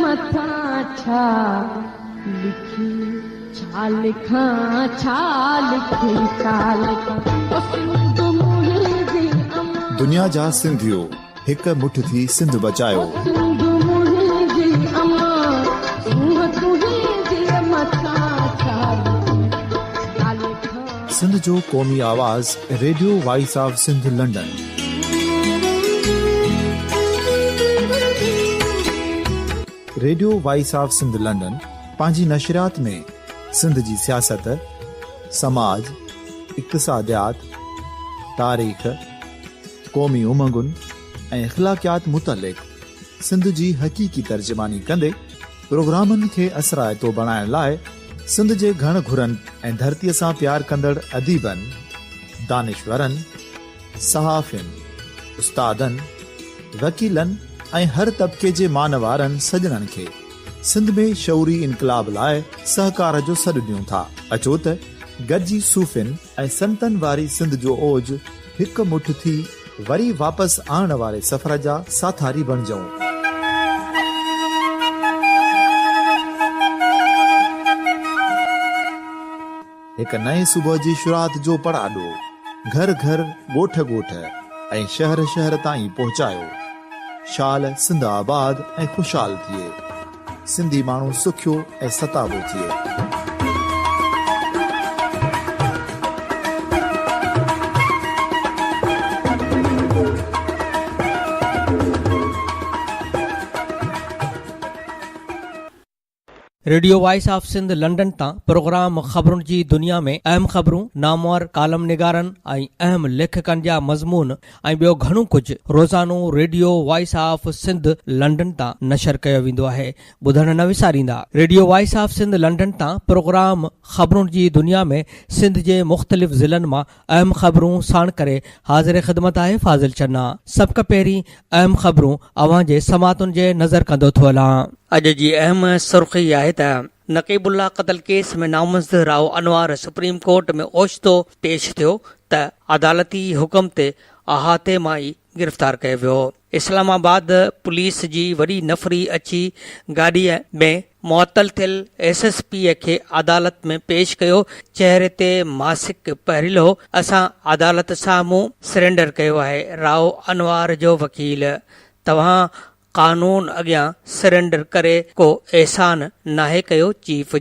मथां छा लिखी छा लिखां छा लिखी छा लिखां ओ सिंध मुंहिंजी अमां दुनिया जा सिंधियो हिक मुठ थी सिंध बचायो सिंध मुंहिंजी अमां सूंह तुंहिंजी मथां छा लिखी छा लिखां सिंध जो क़ौमी आवाज़ radio voice of Sindh London. Radio voice of Sindh London पंहिंजी नशरियात में सिंध जी सियासत, समाज, इक़्तिसादियात, तारीख़, क़ौमी उमंगुनि ऐं अख़लाक़ियात मुतलिक़ सिंध जी हक़ीक़ी तर्जुमानी कंदे प्रोग्रामनि खे असराइतो बणाइण लाइ सिंध जे घण घुरनि ऐं धरतीअ सां प्यार कंदड़ अदीबनि, दानिशवरनि, सहाफ़ियुनि, उस्तादनि, वकीलनि ऐं हर तबिके जे मानवारनि सजणनि खे सिंध में शऊरी इनकलाब लाइ सहकार जो सॾु ॾियूं था। अचो त गॾिजी सूफ़ियुनि ऐं संतनि वारी सिंध जो ओज हिकु मुठ थी वरी वापसि आणण वारे सफ़र जा साथारी बणिजऊं। हिकु नए सुबुह जी शुरूआत जो पड़ाॾो घर घर, ॻोठ ॻोठ ऐं शहर शहर ताईं पहुचायो। शाल सिंध आबाद ऐं खुशहाल थिए, सिंधी माण्हू सुखियो ऐं सताबो थिए। Radio voice of Sindh London तां प्रोग्राम ख़बरुनि जी दुनिया में अहम ख़बरूं, नामवर कालम निगारनि ऐं अहम लेखकनि जा मज़मून ऐं ॿियो घणो कुझु रोज़ानो radio voice of Sindh London तां नशर कयो वेंदो आहे। ॿुधण न विसारींदा। Radio voice of Sindh London तां प्रोग्राम ख़बरुनि जी दुनिया में सिंध जे मुख़्तलिफ़ ज़िलनि मां अहम ख़बरूं साण करे हाज़िर ख़िदमत आहे फ़ाज़िल चन्ना। सभ खां पहिरीं अहम ख़बरूं अवां जे समातुनि जे नज़र कंदो थो हलां। अॼु जी अहम सुर्ख़ी आहे त नक़ीबुल्लाह क़त्ल केस में नामज़द राव अनवार सुप्रीम कोर्ट में ओचितो पेश थियो त अदालती हुकुम ते अहाते मां ई गिरफ़्तार कयो वियो। इस्लामाबाद पुलिस जी वॾी नफ़री अची गाॾीअ में मुअतल थियल SSP खे अदालत में पेश कयो। चहिरे ते मासिक पहिरिलो असां अदालत साम्हूं सरेंडर कयो आहे। राव अनवार जो वकील: तव्हां कानून अॻियां सरेंडर करे को एहसान नाहे कयो। चीफ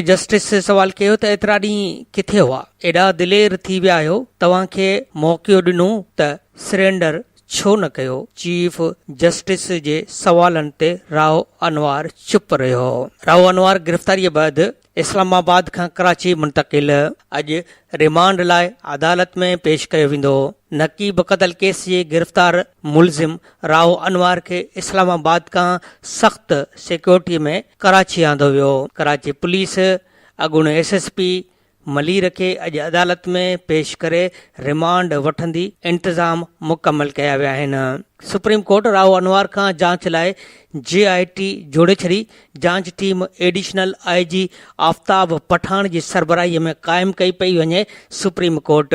जस्टिस सवाल कयो त एतिरा ॾींहं किथे हुआ, एॾा दिलेर थी विया आहियो, तव्हांखे मौक़ो ॾिनो त सरेंडर छो न कयो। चीफ जस्टिस जे सवालनि ते राव अनवार चुप रहियो। राव अनवार गिरफ़्तारीअ बैदि इस्लामाबाद खां कराची मुंतक़िल, अॼु रिमांड लाइ अदालत में पेश कयो वेंदो। नक़ीब क़त्ल केस जे गिरफ़्तार मुलज़िम राव अनवार खे इस्लामाबाद खां सख़्त सिक्योरिटीअ में कराची आंदो वियो। कराची पुलिस अॻूणे SSP मलीर खे अॼु अदालत में पेश करे रिमांड वठंदी इंतज़ाम मुकमल कया विया आहिनि। सुप्रीम कोर्ट राव अनवार खां जांच लाइ JIT जोड़े छॾी। जांच team additional IG Aftab Pathan जी सरबराहीअ में क़ाइमु कई पई वञे। सुप्रीम कोर्ट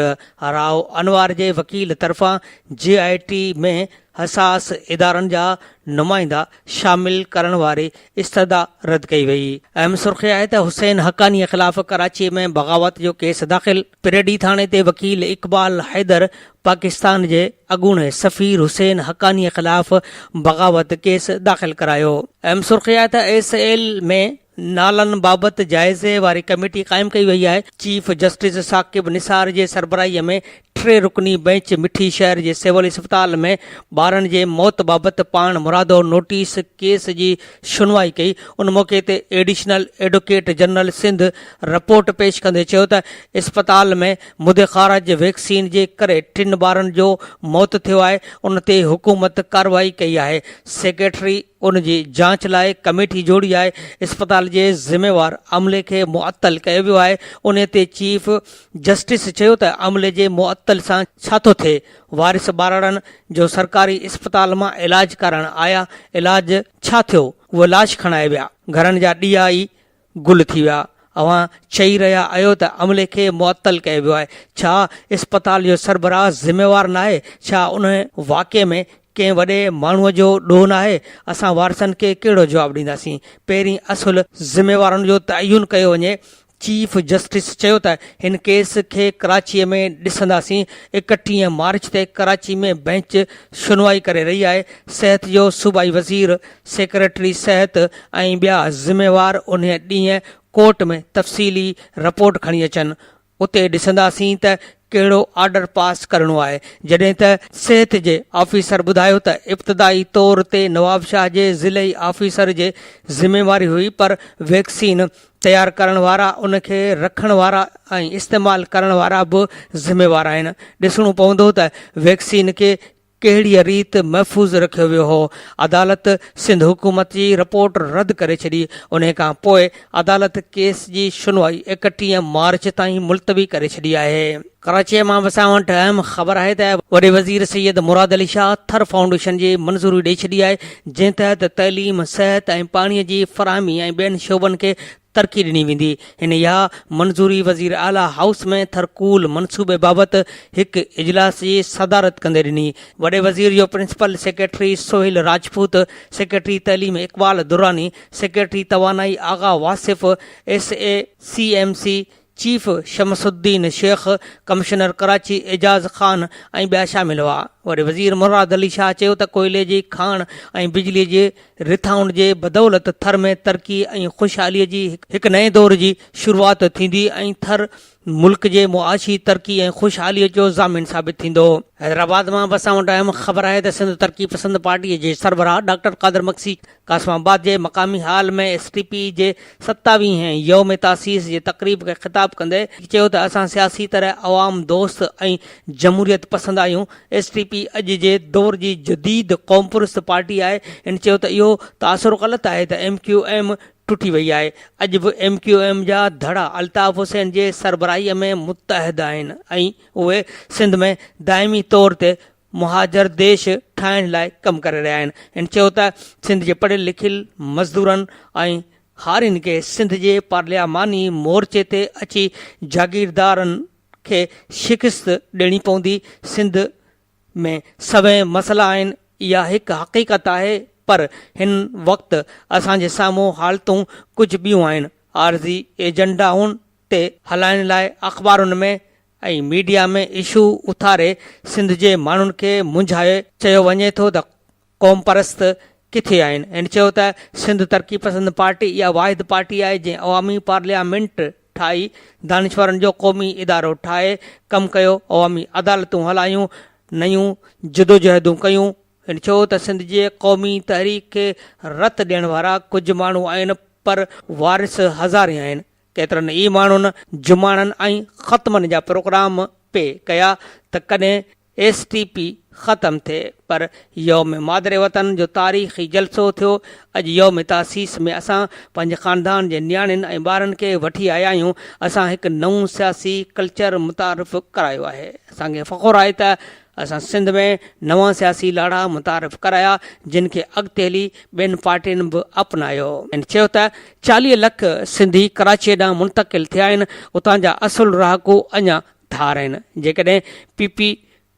राव अनवार जे वकील तरफ़ां JIT में हसास इदारनि जा नुमाइंदा शामिल करण वारी इस्तदा रद्द कई वई। अहम सुर्ख़ी आहे त हुसैन हक़ानी ख़िलाफ़ कराची में बग़ावत जो केस दाख़िल। पिरेडी थाणे ते वकील इक़बाल हैदर पाकिस्तान जे अॻूणे सफ़ीर हुसैन हक़ानी ख़िलाफ़ बग़ावत केस दाख़िल करायो। अहम सुर्ख़ी आहे त SL में नालनि बाबति जाइज़े वारी कमेटी क़ाइमु कई वई आहे। चीफ जस्टिस साकिब निसार जे सरबराहीअ में 3 रुकनी बेंच मिठी शहर जे सिविल इस्पताल में ॿारनि जे मौत बाबति पाण मुरादो नोटिस केस जी सुनवाई कई। उन मौक़े ते additional advocate general Sindh report पेश कंदे चयो त इस्पताल में मुदख़ारज वैक्सीन जे करे 3 ॿारनि जो मौत थियो आहे। उन ते हुकूमत कार्रवाई कई आहे। सेक्रेटरी उन जी जांच लाइ कमेटी जोड़ी आहे। इस्पताल जे ज़िम्मेवार अमले खे मुअत्तल कयो वियो आहे। उन ते चीफ जस्टिस चयो त अमले जे मुअत्तल सां छा थो थिए। वारिस ॿारनि जो सरकारी इस्पताल मां इलाज करण आया, इलाज छा थियो, उहे लाश खणाए विया, घरनि जा ॾीआ ई गुल थी विया। अवां चई रहिया आहियो त अमले खे मुअत्तल कयो वियो आहे। छा इस्पताल जो सरबराह ज़िम्मेवार न आहे? छा उन वाक़े में कंहिं वॾे माण्हूअ जो ॾोह न आहे, असां वारसनि खे कहिड़ो जवाबु ॾींदासीं। पहिरीं असुल ज़िम्मेवारनि जो तयन कयो वञे। चीफ जस्टिस चयो त हिन केस खे कराचीअ में ॾिसंदासीं। 31 मार्च ते कराची में बेंच सुनवाई करे रही आहे। सिहत जो सूबाई वज़ीर, सेक्रेटरी सिहत ऐं ॿिया ज़िम्मेवार उन ॾींहुं कोर्ट में तफ़सीली रिपोर्ट खणी अचनि। उते ॾिसंदासीं त कहिड़ो ऑर्डर पास करणो आहे। जॾहिं त सिहत जे ऑफिसर ॿुधायो त इब्तिदाई तौर ते नवाब शाह जे ज़िले ऑफिसर जे ज़िम्मेवारी हुई, पर वैक्सीन तयारु करण वारा, उनखे रखण वारा ऐं इस्तेमालु करण वारा बि ज़िम्मेवार आहिनि। ॾिसणो पवंदो त वैक्सीन खे कहिड़ीअ रीति महफ़ूज़ रखियो वियो हो। अदालत सिंध हुकूमत जी रिपोर्ट रद्द करे छॾी। उन खां पोइ अदालत केस जी सुनवाई 31 मार्च ताईं मुलतवी करे छॾी आहे। कराचीअ मां असां वटि अहम ख़बर आहे त वॾे वज़ीर सैयद मुराद अली शाह थर फाउंडेशन जी मंज़ूरी ॾेई छॾी आहे, जंहिं तहत तइलीम, सिहत ऐं पाणीअ जी फ़राहमी ऐं ॿियनि शोबनि खे तरक़ी ॾिनी वेंदी। हिन इहा मंज़ूरी वज़ीर आला हाउस में थरकूल मनसूबे बाबति हिकु इजलास जी सदारत कंदे ॾिनी। वॾे वज़ीर जो principal secretary Sohail Rajput, secretary तइलीम इक़बाल दुरानी, सेक्रेटरी तवानाई Agha Wasif, SACMC chief Shamsuddin Sheikh, commissioner Karachi Ejaz Khan ऐं ॿिया शामिल हुआ। वॾे वज़ीर मुराद अली शाह चयो त कोयले जी खाण ऐं बिजलीअ जे रिथाउण जे बदौलत थर में तरक़ी ऐं ख़ुशहालीअ जी हिकु नए दौर जी शुरूआति थींदी ऐं थर मुल्क जे मुआशी तरक़ी ऐं ख़ुशहालीअ जो ज़ामिन साबित थींदो। हैदराबाद मां बि असां वटि अहम ख़बर आहे त सिंध तरक़ी पसंद पार्टीअ जे सरबराह डॉक्टर कादर मक्सी कासमाबाद जे मक़ामी हाल में STP जे 27वें यौम तासीस जे तक़रीब खे ख़िताब कंदे चयो त असां सियासी तरह अवाम दोस्त ऐं जमहूरियत पसंद आहियूं। STP अॼु जे दौर जी जदीद क़ौमपुरस्त पार्टी आहे। हिन चयो त इहो तासुर ग़लति आहे त MQM टुटी वई आहे। अॼु बि MQM जा धड़ा अल्ताफ़ हुसैन जे सरबराहीअ में मुतहद आहिनि ऐं उहे सिंध में दाइमी तौर ते मुहाजर देश ठाहिण लाइ कमु करे रहिया आहिनि। हिन चयो त सिंध जे पढ़ियल लिखियल मज़दूरनि ऐं हारियुनि खे सिंध जे पार्लियामानी मोर्चे ते अची जागीरदारनि खे शिकस्त ॾियणी पवंदी। सिंध में सभई मसइला आहिनि, इहा हिकु हक़ीक़त आहे, पर हिन वक़्तु असांजे साम्हूं हालतूं कुझु ॿियूं आहिनि। आर्ज़ी एजेंडाउनि ते हलाइण लाइ अख़बारुनि में ऐं मीडिया में इशू उथारे सिंध जे माण्हुनि खे मुंझाए चयो वञे थो त क़ौम परस्त किथे आहिनि। हिन चयो त सिंध तरक़ी पसंद पार्टी इहा वाहिद पार्टी आहे जंहिं अवामी पार्लियामेंट ठाही, दानिश्वरनि जो क़ौमी इदारो ठाहे कमु कयो, अवामी अदालतूं हलायूं, नयूं जदोजहदूं कयूं। हिन चयो त सिंध जे क़ौमी तहरीक खे रत ॾियण वारा कुझु माण्हू आहिनि, पर वारिस हज़ारे आहिनि। केतिरनि ई माण्हुनि जुमाणनि ऐं ख़तमनि जा प्रोग्राम पे कया त कॾहिं STP ख़तमु थिए, पर यौम मादरे वतन जो तारीख़ी जलसो थियो। अॼु यौम तासीस में असां पंहिंजे ख़ानदान जे नियाणियुनि ऐं ॿारनि खे वठी आया आहियूं। असां हिकु नओं सियासी कल्चर मुतारिफ़ करायो आहे। असांखे फ़ख़ुरु आहे त असां सिंध में नवां सियासी लाड़ा मुतारिफ़ कराया, जिन खे अॻिते हली ॿियनि पार्टियुनि बि अपनायो। ऐं चयो त 40 लख सिंधी कराची ॾांहुं मुंतक़िल थिया आहिनि। उतां जा असुल रहाकू अञा धार आहिनि। जेकॾहिं PP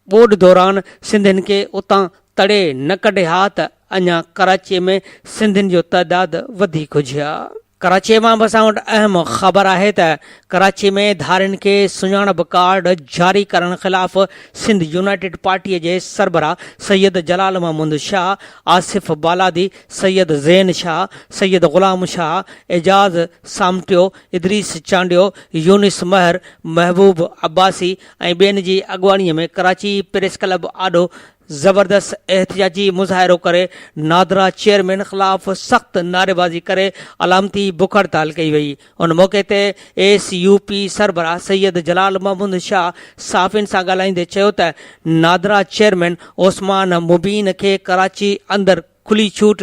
ॿोॾ दौरान सिंधियुनि खे उतां तड़े न कढे हा त अञा कराचीअ में सिंधियुनि जो तइदादु वधीक हुजे हा। कराचीअ मां बि असां वटि अहम ख़बर आहे त कराची में धारियुनि खे सुञाणप कार्ड जारी करण ख़िलाफ़ सिंध यूनाइटेड पार्टीअ जे सरबराह सैयद जलाल महमूद शाह, आसिफ़ बालादी, सैयद ज़ैन शाह, सैयद ग़ुलाम शाह, एजाज़ सामटियो, इदरीस चांडियो, यूनिस महर, महबूब अब्बासी ऐं ॿियनि जी अॻुवाणीअ में कराची प्रेस क्लब आॾो ज़बरदस्त एहतिजाजी मुज़ाहिरो करे नादरा चेयरमैन ख़िलाफ़ सख़्त नारेबाज़ी करे अलामती बुख हड़ताल कई वई। उन मौक़े ते SUP सरबराह सैयद जलाल महमूद शाह साफ़िन सां ॻाल्हाईंदे चयो त नादरा चेयरमैन ओस्मान मुबीन खे कराची अंदरि खुली छूट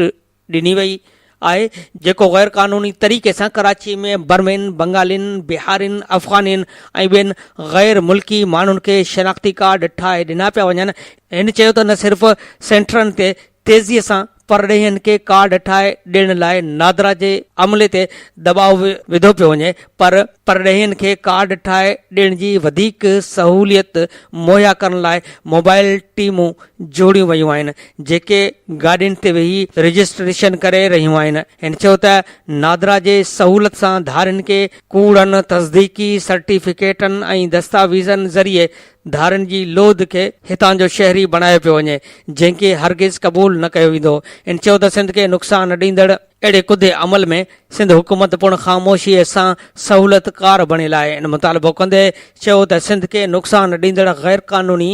ॾिनी वई आहे, जेको गैर क़ानूनी तरीक़े सां कराची में बर्मेन, बंगालिन, बिहारिन, अफ़गानिन ऐं ॿियनि गैर मुल्की माण्हुनि खे शनाख़्ती कार्ड ठाहे ॾिना पिया वञनि। हिन चयो त न सिर्फ़ सेंटरनि ते तेज़ीअ सां परॾेहियुनि खे कार्ड ठाहे ॾियण लाइ नादरा जे अमले ते दबाव विधो पियो वञे, पर परॾेहियुनि खे कार्ड ठाहे ॾियण जी वधीक सहूलियत मुहैया करण लाइ मोबाइल टीमूं जोड़ियूं वयूं आहिनि, जेके गाॾियुनि ते वेही रजिस्ट्रेशन करे रहियूं आहिनि। हिन चयो त नादरा जे सहूलियत सां धारियुनि खे कूड़नि, तस्दीकी सर्टिफिकेटनि ऐं दस्तावेज़नि ज़रिए धारियुनि जी लोध खे हितां जो शहरी बणायो पियो वञे, जंहिंखे हरगिज़ क़बूल न कयो वेंदो। इन चयो त सिंध खे नुक़सान ॾींदड़ अहिड़े कुदे अमल में सिंध हुकूमत पिणु ख़ामोशीअ सां सहूलियतकार बणियल आहे। इन मुतालबो कंदे चयो त सिंध खे नुक़सान ॾींदड़ गैर कानूनी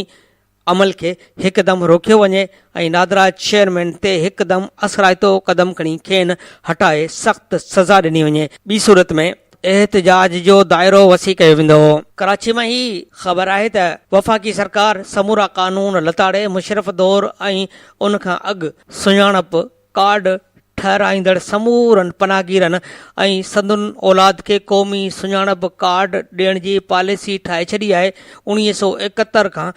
अमल खे हिकदमि रोकियो वञे ऐं नादरा चेयरमैन ते हिकदमि असराइतो क़दम खणी खेनि हटाए सख़्त सज़ा ॾिनी वञे। ॿी सूरत में एहतजाज जो दाइरो वसी कयो वेंदो। कराची में ही ख़बर आहे त वफ़ाक़ी सरकार समूरा कानून लताड़े मुशरफ दौर ऐं उन खां अॻु सुञाणप कार्ड ठहिराईंदड़ समूरनि पनाहगीरनि ऐं संदुनि औलाद खे क़ौमी सुञाणप कार्ड ॾियण जी पॉलिसी ठाहे छॾी आहे। 1971 खां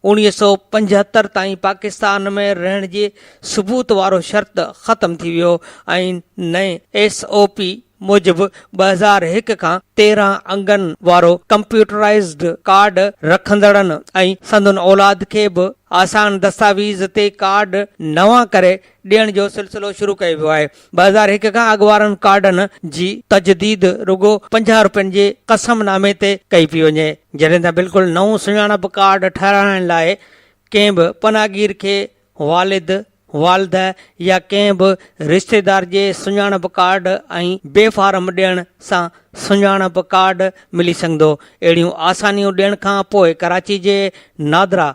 1975 ताईं पाकिस्तान में रहण जे सबूत वारो शर्त ख़तम थी वियो ऐं नए SOP मूजिबि 2001 खां 13 अंगनि वारो कंप्यूटराइज़्ड कार्ड रखंदड़नि ऐं संदुनि औलाद खे बि आसान दस्तावेज़ ते कार्ड नवां करे ॾियण जो सिलसिलो शुरू कयो वियो आहे। 2001 खां अॻु वारनि कार्डनि जी तजदीद रुगो 50 रुपयनि जे क़समनामे ते कई पई वञे, जॾहिं त बिल्कुलु नओं सुञाणप कार्ड ठहिराइण लाइ कंहिं बि पनाहगीर खे वालिद, वालदा या कंहिं बि रिश्तेदार जे सुञाणप कार्ड ऐं बेफारम ॾियण सां सुञाणप कार्ड मिली सघंदो। अहिड़ियूं आसानियूं ॾियण खां पोइ कराची जे नादरा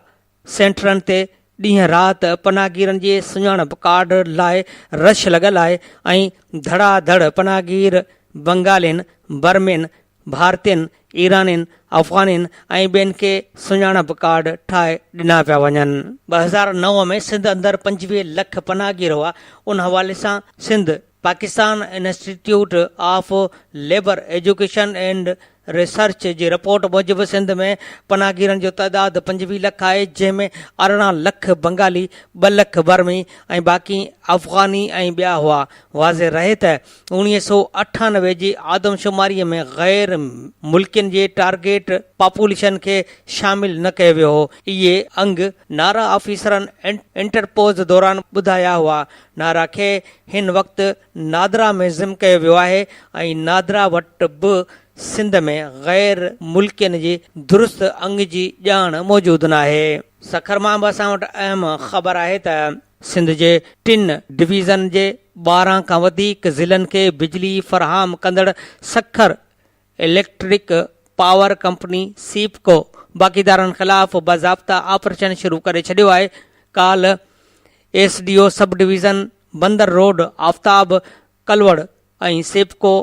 सेंटरनि ते ॾींहं राति पनाहगीरनि जे सुञाणप कार्ड लाइ रश लॻल आहे ऐं धड़ाधड़ पनाहगीर बंगालियुनि, बर्मियुनि, भारतीयुनि, ईरानियुनि, अफ़गानियुनि ऐं ॿियनि खे सुञाणप कार्ड ठाहे ॾिना पिया वञनि। 2009 में सिंध अंदरि 25 लख पनाहगीर हुआ। उन हवाले सां Sindh Pakistan institute of labour education and research जी रिपोर्ट मूजिबि सिंध में पनाहगीरनि जो तइदाद 25 लख आहे, जंहिंमें 18 लख बंगाली, 2 लख बर्मी ऐं बाक़ी अफ़गानी ऐं ॿिया हुआ। वाज़े रहे त 1998 जी आदमशुमारीअ में गैर मुल्कियुनि जे टारगेट पॉपुलेशन खे शामिल न कयो वियो हो। इहे अंग नारा ऑफिसरनि इंटरपोज दौरान ॿुधाया हुआ। नारा खे हिन वक़्तु नादरा में ज़िम कयो वियो आहे ऐं नादरा वटि बि सिंध में गैर मुल्कियुनि जी दुरुस्त अंग जी ॼाण मौजूदु न आहे। सखर मां बि असां वटि अहम ख़बर आहे त सिंध जे 3 डिवीज़न जे 12 खां वधीक ज़िलनि खे बिजली फ़राहम कंदड़ Sukkur electric power company SEPCO बाक़ीदारनि ख़िलाफ़ बाज़ाब्ता ऑपरेशन शुरू करे छॾियो आहे। काल SDO sub division Bunder road Aftab Kalwar ऐं SEPCO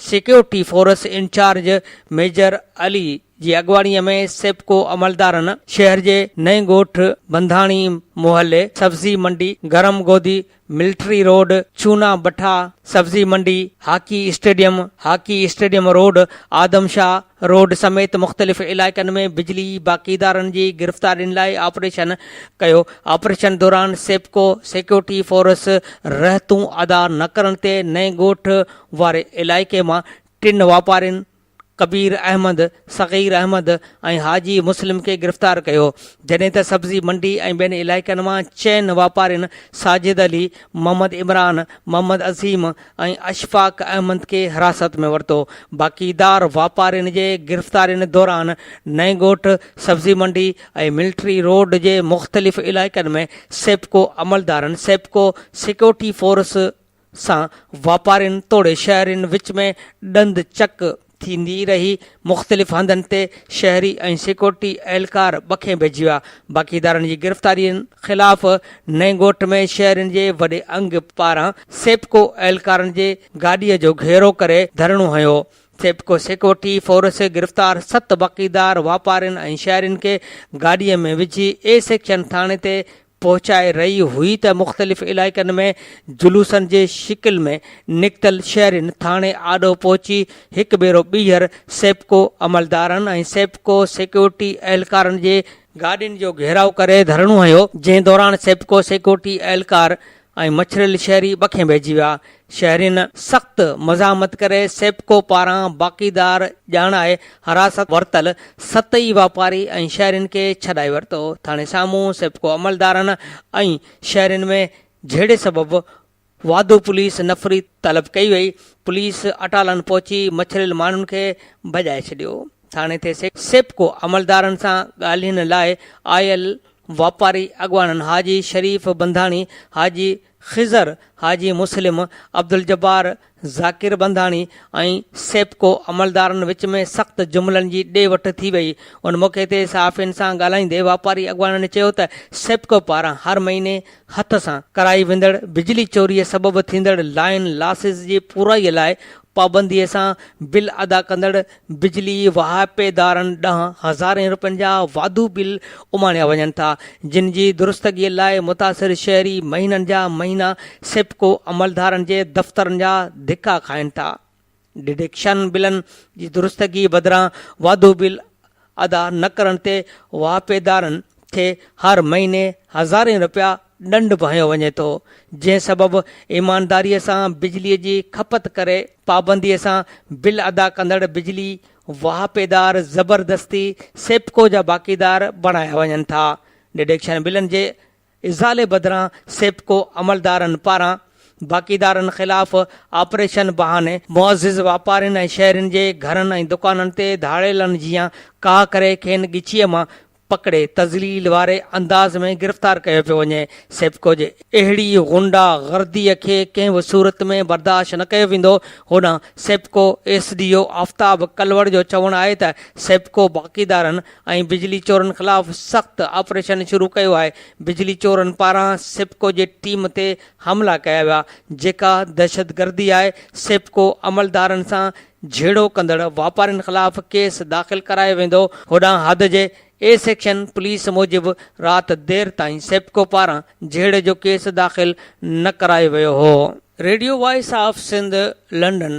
security force incharge major Ali जी अॻवानीअ में सेपको अमलदारनि शहर जे नए ॻोठ बंधाणी मोहल्ले, सब्जी मंडी, गरम गोदी, मिलिट्री रोड, चूना भठा सब्जी मंडी, हाकी स्टेडियम रोड, आदमशाह रोड समेत मुख़्तलिफ़ इलाइक़नि में बिजली बाक़ीदारनि जी गिरफ़्तारियुनि लाइ ऑपरेशन कयो। ऑपरेशन दौरान सेपको सिक्योरिटी फोर्स रहतूं अदा न करण ते नए ॻोठ वारे इलाइक़े मां 3 वापारियुनि कबीर अहमद, सग़ीर अहमद ऐं हाजी मुस्लिम खे गिरफ़्तार कयो, जॾहिं त सब्ज़ी मंडी ऐं ॿियनि इलाइक़नि मां 4 वापारियुनि साजिद अली, मोहम्मद इमरान, मोहम्मद अज़ीम ऐं अशफाक अहमद खे हिरासत में वरितो। बाक़ीदार वापारियुनि जे गिरफ़्तारियुनि दौरान नए ॻोठ, सब्ज़ी मंडी ऐं मिलिट्री रोड जे मुख़्तलिफ़ इलाइक़नि में सेपको अमलदारनि सेपको सिक्योरिटी फोर्स सां वापारियुनि तोड़े शहरनि विच में ॾंद चक थींदी रही। मुख़्तलिफ़ हंधनि ते शहरी ऐं सिक्योरिटी एहलकार ॿखे भेजी विया। बाक़ीदारनि जी गिरफ़्तारियुनि ख़िलाफ़ नए ॻोठ में शहरनि जे वॾे अंग पारां सेपको एहलकारनि जे गाॾीअ जो घेरो करे धरणो हयो। सेपको सिक्योरिटी फोर्स गिरफ़्तार 7 बाक़ीदार वापारियुनि ऐं शहरनि खे गाॾीअ में विझी A सेक्शन थाणे ते पहुचाए रही हुई त मुख़्तलिफ़ इलाइक़नि में जुलूसनि जे शिकिल में निकितल शहरनि थाणे आॾो पहुची हिकु भेरो ॿीहर सेपको अमलदारनि ऐं सेपको सिक्योरिटी एहलकारनि जे गाॾियुनि जो घेराव करे धरणो हुयो, जंहिं दौरान सेपको सिक्योरिटी एहलकार ऐं मछरियल शहरी ॿखे भइजी विया। शहरीन सख़्त मज़ामत करे सेप्को पारां बाक़ीदार ॼाण आहे हिरासत वरितल 7 वापारी ऐं शहरीन खे छॾाए वरितो। थाणे साम्हूं सेप्को अमलदारनि ऐं शहरीन में जहिड़े सबबु वाधू पुलिस नफ़री तलब कई वई। पुलिस अटालन पहुची मछरियल माण्हुनि खे भॼाए छॾियो। थाणे ते सेप्को अमलदारनि सां ॻाल्हियुनि लाइ आयल वापारी अॻवाननि हाजी शरीफ़ बंधाणी, हाजी ख़िज़र, हाजी मुस्लिम, अब्दुल जब्बार, ज़ाकिर बंधाणी ऐं सेप्को अमलदारनि विच में सख़्त जुमिलनि जी ॾे वठि थी वई। उन मौक़े ते सहाफ़ियुनि सां ॻाल्हाईंदे वापारी अॻवाननि चयो त सेप्को पारां हर महीने हथ सां कराई वेंदड़ बिजली चोरीअ सबबु थींदड़ लाइन लासिस जी पूराईअ लाइ पाबंदीअ सां बिल अदा कंदड़ बिजली वहापेदारनि ॾांहुं हज़ारे रुपयनि जा वाधू बिल उमाणिया वञनि था, जिन जी दुरुस्तगीअ लाइ मुतासिर शहरी महीननि जा महीना सेप्को अमलदारनि जे दफ़्तरनि जा धिका खाइनि था। डिडक्शन बिलनि जी दुरुस्तगी बदिरां वाधू बिल अदा न करण ते वहापेदारनि खे हर महीने हज़ारे रुपया ॾंड भयो वञे थो, जंहिं सबबु ईमानदारीअ सां बिजलीअ जी खपत करे पाबंदीअ सां बिल अदा कंदड़ बिजली वहापेदार ज़बरदस्ती सेप्को जा बाक़ीदार बणाया वञनि था। डिडक्शन बिलनि जे इज़ाले बदिरां सेप्को अमलदारनि पारां बाक़ीदारनि ख़िलाफ़ ऑपरेशन बहाने मुअज़्ज़िज़ वापारियुनि ऐं शहरनि जे घरनि ऐं दुकाननि ते धाड़ेलनि जीअं काह करे खेनि ॻिचीअ मां पकड़े तज़लील वारे अंदाज़ में गिरफ़्तार कयो पियो वञे। सेप्को जे अहिड़ी गुंडा गर्दीअ खे कंहिं बि सूरत में बर्दाश्त न कयो वेंदो। होॾां सेप्को SDO आफ्ताब कलवड़ जो चवणु आहे त सेप्को बाक़ीदारनि ऐं बिजली चोरनि ख़िलाफ़ सख़्त ऑपरेशन शुरू कयो आहे। बिजली चोरनि पारां सेप्को जे टीम ते हमला कया विया, जेका दहशतगर्दी आहे। सेप्को अमलदारनि सां झेड़ो कंदड़ वापारियुनि ख़िलाफ़ केस दाख़िल करायो वेंदो। होॾां हद जे A सेक्शन पुलिस मूजिबि राति देर ताईं सेप्को पारां झेड़े जो केस दाख़िल न करायो वियो हो। Radio voice of Sindh London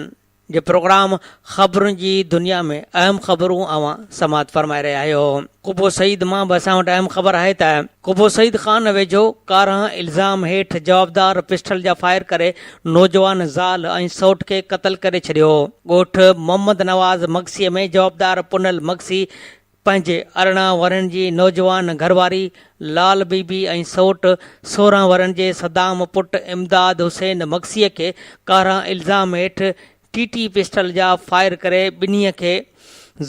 जे प्रोग्राम ख़बरुनि जी दुनिया में अहम ख़बरूं अवां समात फरमाए रहिया आहियो। कुबो सईद मां बि असां वटि अहम ख़बर आहे त कुबो सईद ख़ान वेझो कारां इल्ज़ाम हेठि जवाबदार पिस्टल जा फायर करे नौजवान ज़ाल ऐं सौट खे क़तल करे छॾियो। ॻोठ मोहम्मद नवाज़ मक्सीअ में जवाबदार पुनल मक्सी पंहिंजे 18 वरनि जी नौजवान घरवारी लाल बीबी ऐं सौट 16 वरनि जे सदाम पुट इमदाद हुसैन मक्सीअ खे कारां इल्ज़ाम हेठि TT पिस्टल जा फायर करे ॿिन्हीअ खे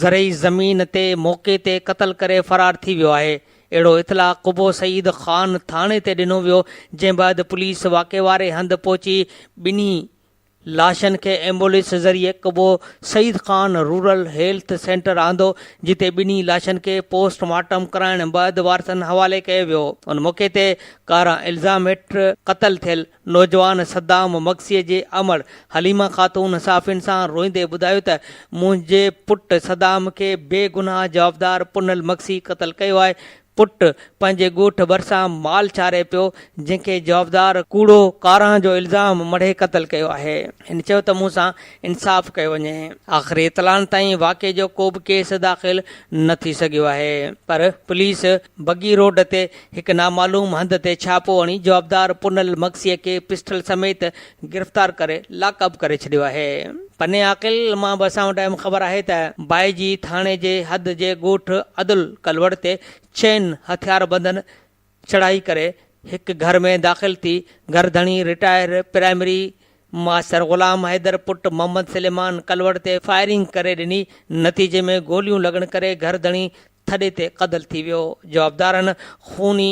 ज़रई ज़मीन ते मौक़े ते क़तल करे फ़रार थी वियो आहे। अहिड़ो इतला कुबो सईद ख़ान थाणे ते ॾिनो वियो, जंहिं बैदि पुलिस वाक़े वारे हंधि पहुची ॿिन्ही लाशनि खे एम्बुलेंस ज़रिए Kubo Saeed Khan rural health centre आंदो, जिते ॿिन्ही लाशनि खे पोस्टमार्टम कराइण बैदि वारसनि हवाले कयो वियो। उन मौक़े ते कारां इल्ज़ाम हेठि क़तल थियल नौजवान सदाम मक्सीअ जे अमर हलीमा ख़ातून सहाफ़ियुनि सां रोईंदे ॿुधायो त मुंहिंजे पुट सदाम खे बेगुनाह जवाबदार पुनल मक्सी क़तल कयो आहे। पुट पंहिंजे ॻोठ भरिसां माल चारे पियो, जंहिंखे जवाबदार कूड़ो कारां जो इल्ज़ाम मढ़े क़तल कयो आहे। हिन चयो त मूं सां इंसाफ़ कयो वञे। आख़िरी इतलान ताईं वाक़े जो को बि केस दाख़िल न थी सघियो आहे, पर पुलिस बगी रोड ते हिकु नामालूम हंध ते छापो हणी जवाबदार पुनल मक्सीअ खे पिस्टल समेत गिरफ़्तार करे लाकअप करे छॾियो आहे। पने आकिल मां बि असां वटि अहम ख़बर आहे त बाइजी थाणे जे हद जे ॻोठ अदुल कलवड़ ते 6 हथियारबंदनि चढ़ाई करे हिकु घर में दाख़िल थी घरधणी रिटायर प्राइमरी मास्टर ग़ुलाम हैदर पुट मोहम्मद सलेमान कलवड़ ते फायरिंग करे ॾिनी। नतीजे में गोलियूं लॻण करे घरधणी थॾे ते क़तल थी वियो। जवाबदारनि खूनी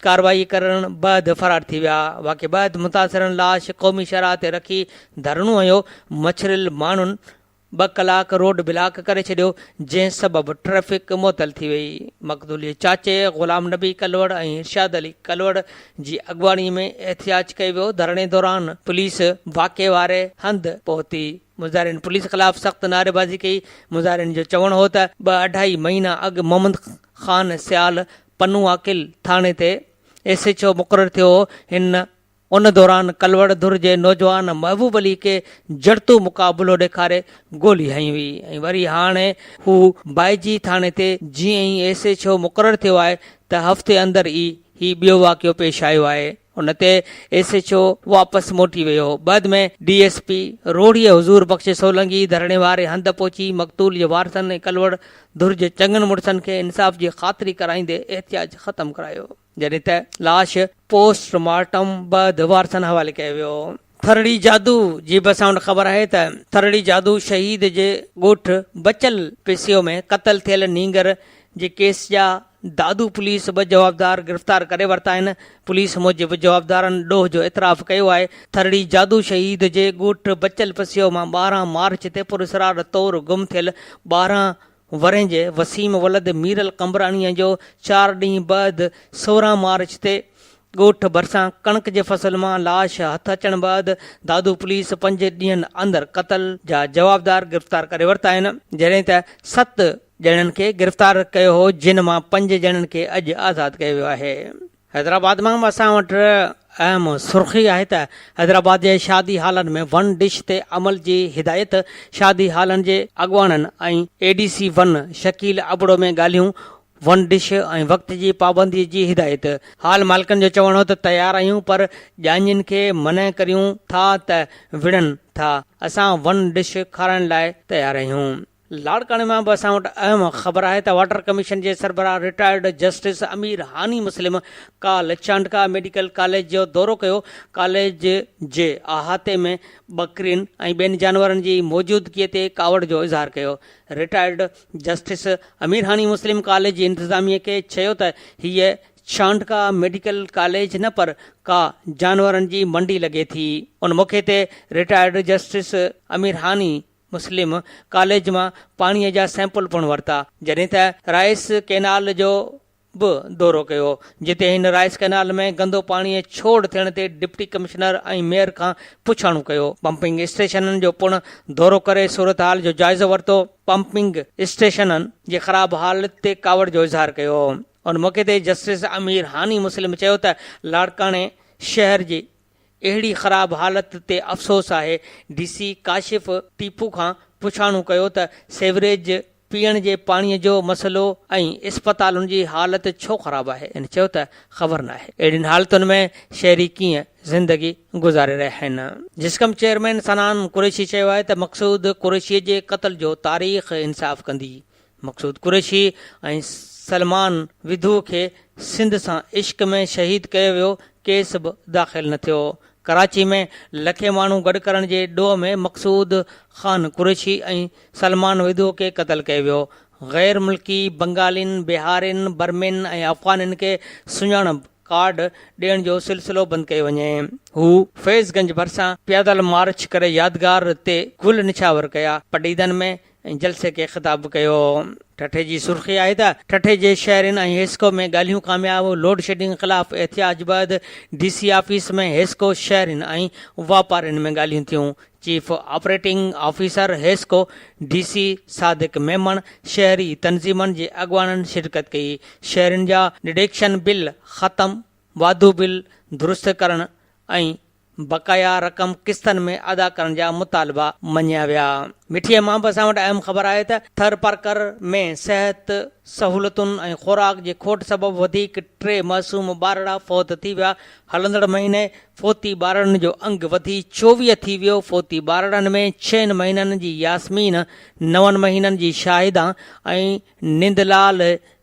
कार्रवाई करण बैदि फरार थी विया। वाक़े बैदि मुतासिरनि लाश क़ौमी शराह ते रखी धरणो हयो। मछरियल माण्हुनि 2 कलाक रोड ब्लॉक करे छॾियो, जंहिं सबबु ट्रैफ़िक मुअतल थी वई। मक़दूली चाचे ग़ुलाम नबी कलवड़ ऐं इरशाद अली कलवड़ जी अॻवानी में एहतियाज कयो वियो। धरणे दौरान पुलिस वाक़े वारे हंधि पहुती। मुज़ाहिरीन पुलिस ख़िलाफ़ सख़्त नारेबाज़ी कई। मुज़ाहिरीन जो चवणु हो त 2-2.5 महीना अॻु मोहम्मद ख़ान सियाल पन्नू आकिल थाणे ते SHO मुक़ररु थियो हो। उन दौरान कलवड़ धुर जे नौजवान महबूब अली खे जड़तो मुक़ाबिलो ॾेखारे गोली हई हुई ऐं वरी हाणे हू बाइजी थाणे ते जीअं ई SHO मुक़ररु थियो आहे त हफ़्ते अंदरि ई ॿियो वाक़ियो पेश आयो आहे। उन ते SHO वापसि मोटी वियो। बाद में DSP रोड़ीअ हुज़ूर बख़्श सोलंगी धरणे वारे हंध पहुची मक़तूल जे वारसनि ऐं कलवड़ धुर्ज चङनि मुड़सनि खे इंसाफ़ जी ख़ातिरी कराईंदे एहतियाज ख़तमु करायो, जॾहिं त लाश पोस्टमार्टम बाद वारसनि हवाले कयो वियो। थरड़ी जादू जी बि असां वटि ख़बर आहे त थरड़ी जादू शहीद जे ॻोठ बचल पेसियो में क़तल थियल नींगर जे केस जा दादू पुलिस ॿ जवाबदार गिरफ़्तार करे वरिता आहिनि। पुलिस मूजिबि जवाबदारनि ॾोह जो इतराफ़ कयो आहे। थरड़ी जादू शहीद जे ॻोठ बचल पेसियो मां 12 मार्च ते पुरसरार तौरु गुम थियल 12 वरें जे वसीम वलद मीरल कमराणीअ जो 4 ॾींहं बाद 16 मार्च ते ॻोठ भरिसां कणक जे फसल मां लाश हथ अचण बाद दादू पुलिस 5 ॾींहंनि अंदरि क़तल जा जवाबदार गिरफ़्तार करे वरिता आहिनि, जॾहिं त 7 ॼणनि खे गिरफ़्तार कयो हो, जिन मां 5 ॼणनि खे अॼु आज़ादु कयो वियो आहे। हैदराबाद मां असां वटि अहम सुर्ख़ी आहे त हैदराबाद जे शादी हालनि में 1 डिश ते अमल जी हिदायत। शादी हालनि जे अॻुवाणनि ऐं ADC 1 शकील अबड़ो में ॻाल्हियूं 1 डिश ऐं वक़्त जी पाबंदी जी हिदायत। हाल मालिकनि जो चवणो हो त तयारु आहियूं पर ॼाणियुनि खे मना करियूं था त विढ़नि था। असां 1 डिश खाराइण लाइ तयारु आहियूं। लाड़काणे मां बि असां वटि अहम ख़बर आहे त वाटर कमीशन जे सरबराह रिटायर्ड जस्टिस अमीर हानी मुस्लिम काल चांडका मेडिकल कॉलेज जो दौरो कयो। कॉलेज जे अहाते में बकरियुनि ऐं ॿियनि जानवरनि जी मौजूदगीअ ते कावड़ जो इज़हार कयो। रिटायर्ड जस्टिस अमीर हानी मुस्लिम कॉलेज जी इंतिज़ामिया खे चयो त हीअ चांडका मेडिकल कॉलेज न पर का जानवरनि जी मंडी लॻे थी। उन मौक़े ते रिटायर्ड जस्टिस अमीर हानी मुस्लिम कॉलेज मां पाणीअ जा सैंपल पिणु वरिता, जॾहिं त राइस कैनाल जो बि दौरो कयो, जिते हिन राइस कैनाल में गंदो पाणीअ छोड़ थियण ते डिप्टी कमिश्नर ऐं मेयर खां पुछाणो कयो। पंपिंग स्टेशननि जो पिणु दौरो करे सूरत हाल जो जाइज़ो वरितो। पंपिंग स्टेशननि जे ख़राब हालत ते कावड़ जो इज़हार कयो। उन मौक़े ते जस्टिस अमीर हानी मुस्लिम चयो त लाड़काणे शहर जी अहिड़ी ख़राब हालत ते अफ़सोस आहे। DC काशिफ़ टीपू खां पुछाणो कयो त सेवरेज पीअण जे पाणीअ जो मसइलो ऐं इस्पतालुनि जी हालत छो ख़राब आहे। इन चयो त ख़बर न आहे अहिड़ियुनि हालतुनि में शहरी कीअं ज़िंदगी गुज़ारे रहिया आहिनि। जिस्कम चेयरमैन सनान कुरैशी चयो आहे त मक़सूद कुरैशीअ जे क़त्ल जो तारीख़ इंसाफ़ कंदी। मक़सूद कुरैशी ऐं सलमान विधू खे सिंध सां इश्क में शहीद कयो वियो। केस बि दाख़िल न थियो। कराची में लखे माण्हू गॾु करण जे ॾोह में मक़सूद ख़ान कुरैशी ऐं सलमान विधू खे क़तल कयो वियो। गैर मुल्की बंगालियुनि, बिहारियुनि, बर्मियुनि ऐं अफ़गानियुनि खे सुञाणप कार्ड ॾियण जो सिलसिलो बंदि कयो वञे। हू फैज़गंज भरिसां पैदल मार्च करे यादगार ते गुल निछावर कया। पटीदनि में ऐं जलसे खे ख़िताब कयो। ठठे जी सुर्ख़ी आहे त ठठे जे शहरनि ऐं हेस्को में ॻाल्हियूं कामयाब। लोड शेडिंग ख़िलाफ़ एहतियाज बैदि DC ऑफिस में हेस्को शहरनि ऐं वापारियुनि में ॻाल्हियूं थियूं। Chief operating officer Hesco DC सादिक मेमन शहरी तंज़ीमनि जे अॻुवाननि शिरकत कई। शहरनि जा डिडक्शन बिल ख़तमु, वाधू बिल दुरुस्त करणु ऐं बक़ाया रक़म किस्तनि में अदा करण जा मुतालबा मञिया विया। मिठीअ मां बि असां वटि अहम ख़बर आहे त थर पार्कर में सिहत सहूलतुनि ऐं खुराक जे खोट सबबि वधीक 3 मासूम ॿारड़ा फ़ौत थी विया। हलंदड़ महीने फ़ौती ॿारड़नि जो अंग वधी 24 थी वियो। फ़ौती ॿारड़नि में 6 महीननि जी यास्मीन, 9 महीननि जी शाहिदा ऐं निंदलाल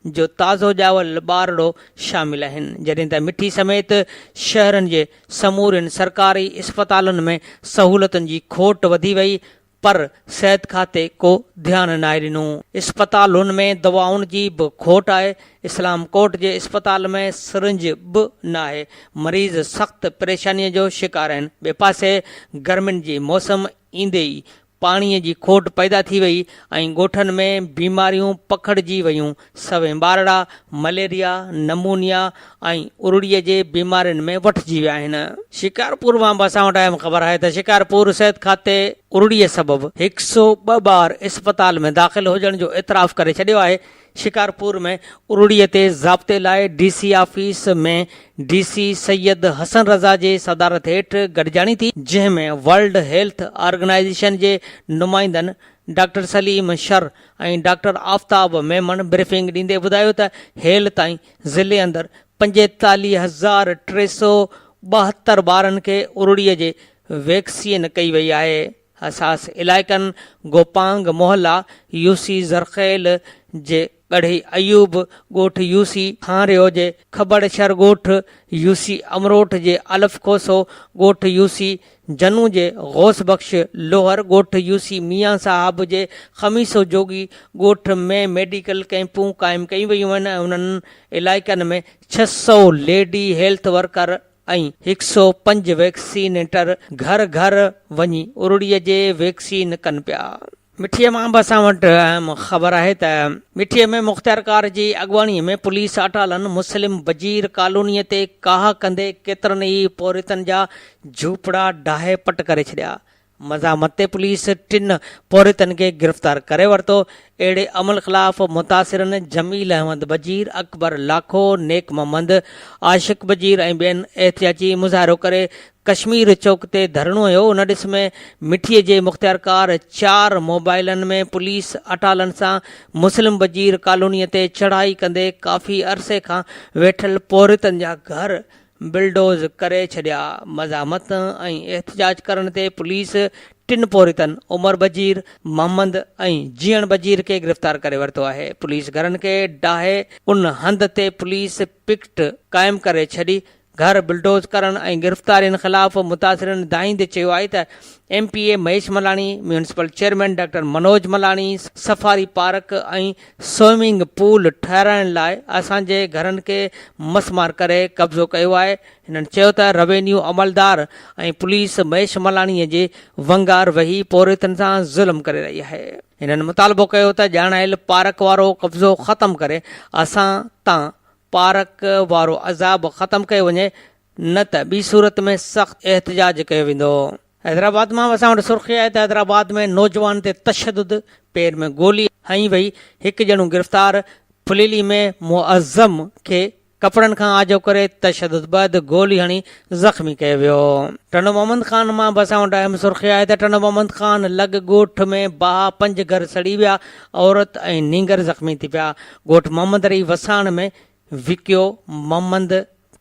जो ताज़ो ॼावल ॿारड़ो शामिल आहिनि, जॾहिं त मिठी समेत शहरनि जे समूरनि सरकारी इस्पतालुनि में सहूलतुनि जी खोट वधी वई, पर सिहत खाते को ध्यानु न आहे ॾिनो। इस्पतालुनि में दवाउनि जी बि खोट आहे। इस्लाम कोट जे इस्पताल में सिरिंज बि न आहे। मरीज़ सख़्त परेशानीअ जो शिकार आहिनि। ॿिए पासे गर्मियुनि जी मौसम ईंदे ई पाणीअ जी खोट पैदा थी वई ऐं ॻोठनि में बीमारियूं पखिड़िजी वयूं। सवे ॿारड़ा मलेरिया, नमूनिया ऐं उरड़ीअ जे बीमारियुनि में वठिजी विया आहिनि। शिकारपुर मां बि असां वटि ख़बर आहे त शिकारपुर सिहत खाते उरड़ीअ सबबि 102 ॿार इस्पताल में दाख़िल हुजण जो इतराफ़ करे छॾियो आहे। शिकारपुर में उरड़ीअ ते ज़ाब्ते लाइ DC ऑफिस में DC सैयद हसन रज़ा जे सदारत हेठि गॾिजाणी थी, जंहिंमें वर्ल्ड हेल्थ ऑर्गेनाइज़ेशन जे नुमाइंदनि डॉक्टर सलीम शर ऐं डॉक्टर आफ़ताब मेमन ब्रीफिंग ॾींदे ॿुधायो त हेल ताईं ज़िले अंदरि 45,300 72 ॿारनि खे उरड़ीअ जे वैक्सीन कई वई आहे। हसास इलाइक़नि गोपांग मोहल्ला यूसी ज़रखेल जे गढ़ी अयूब ॻोठ यूसी हारियो जे खबड़शर ॻोठ यूसी अमरोट जे अलफ खोसो ॻोठ यूसी जनू जे गौस बख्श लोहर ॻोठ यूसी मियां साहब जे ख़मीसो जोगी ॻोठ में मेडिकल कैंपूं क़ाइमु कयूं वयूं आहिनि। उन्हनि इलाइक़नि में 600 लेडी हेल्थ वर्कर ऐं 105 वैक्सीनेटर घर घर वञी उरड़ीअ जे वैक्सीन कनि पिया। मिठीअ मां बि असां वटि अहम ख़बर आहे त मिठीअ में मुख़्तियारकार जी अॻुवाणीअ में पुलिस अटालन मुस्लिम वजीर कॉलोनीअ ते काह कंदे केतिरनि ई पौरितनि जा झूपड़ा डाहे पट करे छॾिया। मज़ामत ते पुलिस 3 पौरितनि खे गिरफ़्तार करे वरितो। अहिड़े अमल ख़िलाफ़ मुतासिरनि जमील अहमद वजीर, अकबर लाखो, नेक मोहम्मद, आशिक वजीर ऐं ॿियनि एहतियाती मुज़ाहिरो करे कश्मीर चौक ते धरणो हुयो। उन ॾिस में मिठीअ जे मुख़्तियारकार 4 मोबाइलनि में पुलिस अटालन सां मुस्लिम वजीर कॉलोनीअ ते चढ़ाई कंदे काफ़ी अरसे खां वेठल पौरितनि जा घर बिल्डोज़ करे छॾिया। मज़ामत ऐं एहतिजाज करण ते पुलिस 3 पौरितनि उमर वजीर, मोहम्मद ऐं जीअण वजीर खे गिरफ़्तार करे वरितो आहे। पुलिस घरनि खे डाहे उन हंध ते पुलिस पिकट क़ाइमु करे छॾी। घर बिल्डोज़ करण ऐं गिरफ़्तारियुनि ख़िलाफ़ मुतासिरनि दाईंदे चयो आहे त MPA Mahesh Malani, municipal chairman doctor Manoj Malani safari park ऐं स्विमिंग पूल ठाहिराइण लाइ असांजे घरनि खे मसमार करे कब्ज़ो कयो आहे। हिननि चयो त रेवेन्यू अमलदार ऐं पुलिस महेश मलाणीअ जे वंगार वेही पौरितनि सां ज़ुल्म करे रही आहे। हिननि मुतालबो कयो त ॼाणायल पार्क वारो कब्ज़ो ख़तमु करे असां तां पार्क वारो अज़ाब ख़तमु कयो वञे, न त ॿी सूरत में सख़्तु एहतिजाज कयो वेंदो। हैदराबाद मां असां वटि सुर्ख़ी आहे त हैदराबाद में नौजवान ते तशदुद, पेर में गोली हई वई, 1 ॼणो गिरफ़्तार। फुलेली में मुअज़्ज़म खे कपड़नि खां आजो करे तशदुद बैदि गोली हणी ज़ख़्मी कयो वियो। टनो मोहम्मद ख़ान मां बि असां वटि अहम सुर्ख़ी आहे त टनो मोहम्मद ख़ान लॻ ॻोठ में बाह 5 घर सड़ी विया, औरत ऐं नींगर ज़ख़्मी थी पिया। ॻोठ मोहम्मद रही वसाण में विकियो मोहम्मद,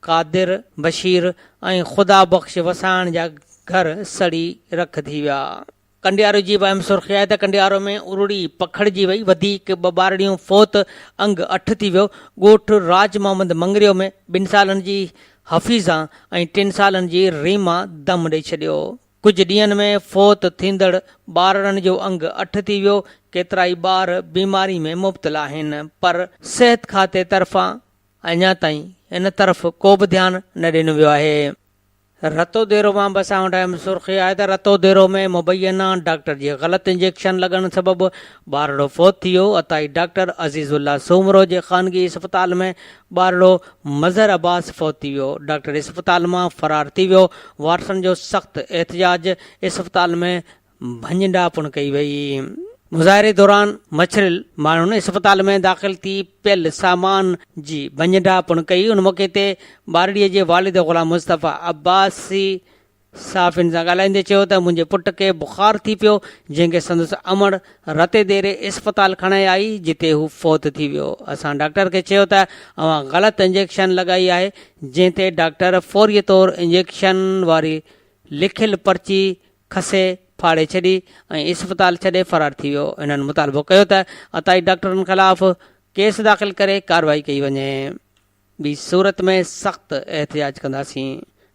कादिर, बशीर ऐं ख़ुदा बख़्श वसाण जा घर सड़ी रख थी विया। कंडियारो जी अहम सुर्ख़ी आहे त कंडियारो में उरड़ी पखड़जी वई, वधीक 2 ॿारड़ियूं फोत, अंग 8 थी वियो। ॻोठ राज मोहम्मद मंगरियो में 2 सालनि जी हफ़ीज़ा ऐं 3 सालनि जी रीमा दम ॾेई छॾियो। कुझु ॾींहंनि में फोत थींदड़ ॿारनि जो अंग 8 थी वियो। केतिरा ई ॿार बीमारी में मुब्तला आहिनि, पर सिहत खाते तरफ़ां अञा ताईं इन तरफ़ को बि ध्यानु न ॾिनो वियो आहे। रतो देरो मां बि असां वटि अहम सुर्ख़ी आहे त रतो देरो में मुबैना डॉक्टर जी ग़लति इंजेक्शन लॻण सबबि ॿारड़ो फोत थी वियो। अताई डॉक्टर अज़ीज़ुल्ला सूमरो जे ख़ानगी इस्पताल में ॿारड़ो मज़हर अब्बास फोत थी वियो। डॉक्टर इस्पताल मां फ़रार थी वियो। वारसनि जो सख़्तु एहतिजाज, इस्पताल में भंजंडा पिणु कई वई। मुज़ाहिरे दौरान मछरियल माण्हुनि इस्पताल में दाख़िल थी पियल सामान जी भंजंडा पिणु कई। उन मौक़े ते ॿारड़ीअ जे वालिद ग़ुलाम मुस्तफ़ा अब्बासी साफ़िन सां ॻाल्हाईंदे चयो त मुंहिंजे पुट खे बुख़ार थी पियो, जंहिंखे संदसि अमड़ रते देरे इस्पताल खणाए आई, जिते हू फोत थी वियो। असां डॉक्टर खे चयो त अवां ग़लति इंजेक्शन लॻाई आहे, जंहिं ते डॉक्टर फ़ौरी तौरु इंजेक्शन वारी लिखियलु पर्ची खसे फाड़े छॾी ऐं इस्पताल छॾे फ़रार थी वियो। इन्हनि मुतालबो कयो त अताई डॉक्टरनि ख़िलाफ़ केस दाख़िल करे कार्रवाई कई वञे, ॿी सूरत में सख़्तु एहतिजाज कंदासीं।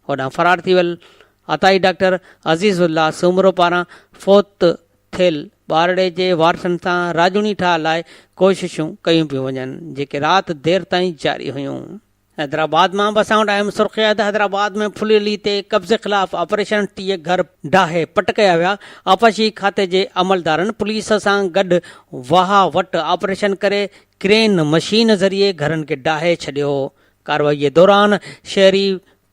होॾां फ़रार थी वियल अताई डॉक्टर अज़ीज़ुल्ला सूमरो पारां फोत थियल ॿारड़े जे वारसनि सां राजूनी ठाह लाइ कोशिशूं कयूं पियूं वञनि, जेके राति देर ताईं जारी हुयूं। हैदराबाद मां बि असां वटि अहम सुर्ख़ी आहे त हैदराबाद में फुलेली ते कब्ज़े ख़िलाफ़ ऑपरेशन 30 घर डाहे पट कया विया। आपाशी खाते जे अमलदारनि पुलिस सां गॾु वाह वटि ऑपरेशन करे क्रेन मशीन ज़रिए घरनि खे डाहे छॾियो। कार्रवाईअ दौरान शहरी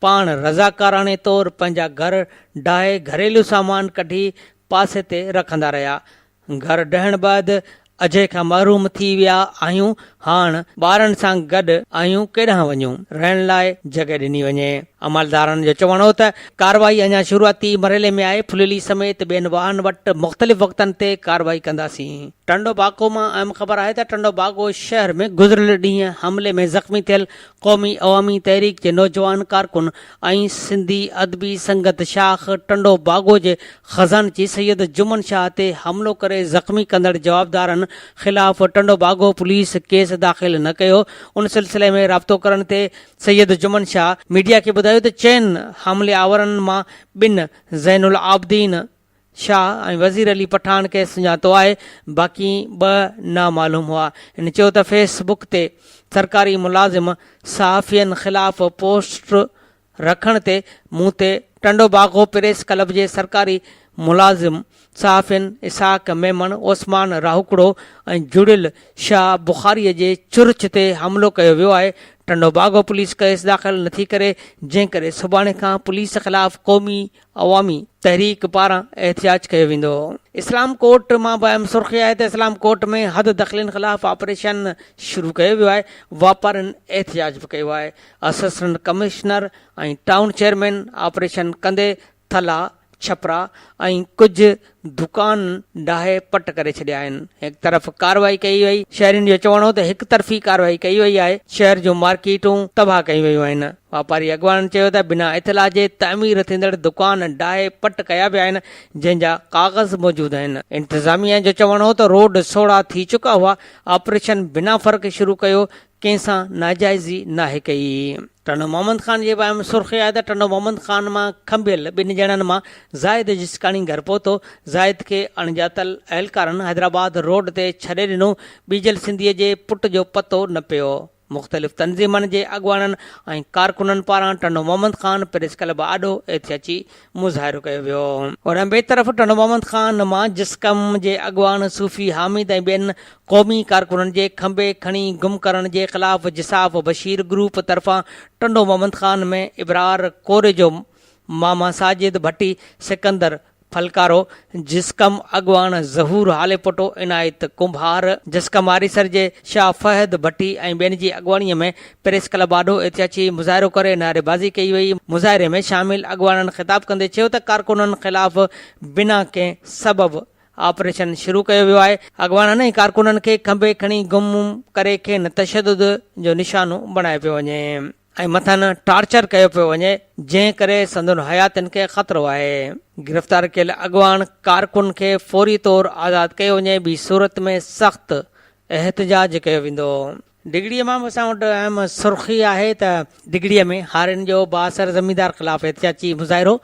पाण रज़ाकाराणे तौरु पंहिंजा घर डाहे घरेलू सामान कढी पासे ते रखंदा रहिया। घर ॾहण बैदि अजय खां महरूम थी विया आहियूं। हाणे ॿारनि सां गॾु आहियूं केॾांहुं वञूं, रहण लाइ जॻह ॾिनी वञे। अमलदारनि जो चवणो त कार्रवाई अञा शुरूआती मरहले में आहे। फुलेली समेत ॿियनि वाहन वटि मुख़्तलिफ़ वक़्तनि ते कार्रवाई कंदासीं। टंडो बागो मां अहम ख़बर आहे त टंडो बागो शहर में गुज़िरियल ॾींहुं हमले में ज़ख़्मी थियल क़ौमी अवामी तहरीक जे नौजवान कारकुन ऐं सिंधी अदबी संगत शाख टंडो बागो जे ख़ज़ानची सैयद जुमन शाह ते हमिलो करे ज़ख़्मी कंदड़ जवाबदारनि ख़िलाफ़ टंडो बागो पुलिस केस दाख़िल न कयो। उन सिलसिले में राब्तो करण ते सैयद जुमन शाह मीडिया खे ॿुधायो त चइनि हमले आवरनि मां ॿिनि ज़ैनुल आबदीन शाह ऐं वज़ीर अली पठान खे सुञातो आहे, बाक़ी ॿ नामालूम हुआ। हिन चयो त फेसबुक ते सरकारी मुलाज़िम सहाफ़ियुनि ख़िलाफ़ पोस्ट रखण ते मूं ते टंडो बागो प्रेस क्लब जे सरकारी मुलाज़िम सहाफ़ियुनि इसाक मेमन, ओस्मान राहुकड़ो ऐं जुड़ियल शाह बुखारीअ जे चुरच ते हमिलो कयो वियो आहे। टंडो बागो पुलिस केस दाख़िल नथी करे, जंहिं करे सुभाणे खां पुलिस ख़िलाफ़ क़ौमी अवामी तहरीक पारां एहतिजाज कयो वेंदो। इस्लाम कोर्ट मां बि अहम सुर्ख़ी आहे त इस्लाम कोर्ट में हद दख़लनि ख़िलाफ़ ऑपरेशन शुरू कयो वियो आहे। वापारियुनि एहतिजाज बि कयो आहे। असिस्टेंट कमिश्नर ऐं टाउन चेयरमैन ऑपरेशन कंदे थला छपरा ऐं कुझु दुकान डाहे पट करे छॾिया आहिनि। हिकु तरफ़ कार्रवाई कई वई, शहरियुनि जो चवणो त हिकु तरफ़ी कार्रवाई कई वई आहे। शहर जूं मार्केटूं तबाह कयूं वयूं आहिनि। वापारी अॻवान चयो त बिना इतला जे तामीर थींदड़ दुकान डाहे पट कया विया आहिनि, जंहिंजा काग़ज़ मौजूदु आहिनि। इंतिज़ामिया जो चवणो त रोड सोड़ा थी चुका हुआ, ऑपरेशन बिना फ़र्क़ शुरू कयो, कंहिंसां नाजाइज़ी नाहे कई। टंडो मोहम्मद ख़ान जे बारे में सुर्ख़ी आहे त टंडो मोहम्मद ख़ान मां खंबियल ॿिनि ॼणनि मां ज़ाहिद जिसकानी घर पहुतो। ज़ाहिद खे अणॼातल अहलकारनि हैदराबाद रोड ते छॾे ॾिनो। ॿीजल सिंधीअ जे पुट जो पतो न पियो। मुख़्तलिफ़ तंज़ीमनि जे अॻवाननि ऐं कारकुननि पारां टंडो मोहम्मद ख़ान प्रेस क्लब आॾो एहतियाती मुज़ाहिरो कयो वियो। ओॾां ॿिए तरफ़ टंडो मोहम्मद ख़ान मां जिस्कम जे अॻवान सूफ़ी हामिद ऐं ॿियनि क़ौमी कारकुननि जे खंबे खणी गुम करण जे ख़िलाफ़ जिसाफ़ बशीर ग्रुप तरफ़ां टंडो मोहम्मद ख़ान में इबरार कोरे जो मामा साजिद भट्टी, सिकंदर फलकारो, जिस्कम अॻवान ज़हूर हालेपोटो, इनायत कुंभार, जिस्कम आरिसर जे शाह फहद भट्टी ऐं ॿियनि जी अॻवानीअ में प्रेस क्लब आॾो एहतियाती मुज़ाहिरो करे नारेबाज़ी कई वई। मुज़ाहिरे में शामिल अॻवाननि ख़िताब कंदे चयो त कारकुननि ख़िलाफ़ बिना कंहिं सबबु ऑपरेशन शुरू कयो वियो आहे। अॻवाननि ऐं कारकुननि खे खंबे खणी गुम करे खेनि तशदुद जो निशानो बणायो पियो वञे ऐं मथां टार्चर कयो पियो वञे, जंहिं करे संदन हयातियुनि खे ख़तरो आहे। गिरफ़्तार कयल अॻवान कारकुन खे फौरी तौरु आज़ादु कयो वञे, ॿी सूरत में सख़्तु एहतिजाज कयो वेंदो। डिगड़ीअ मां असां वटि अहम सुर्ख़ी आहे त डिगड़ीअ में हारियुनि जो बासर ज़मींदार ख़िलाफ़ एहतिजाजी मुज़ाहिरो।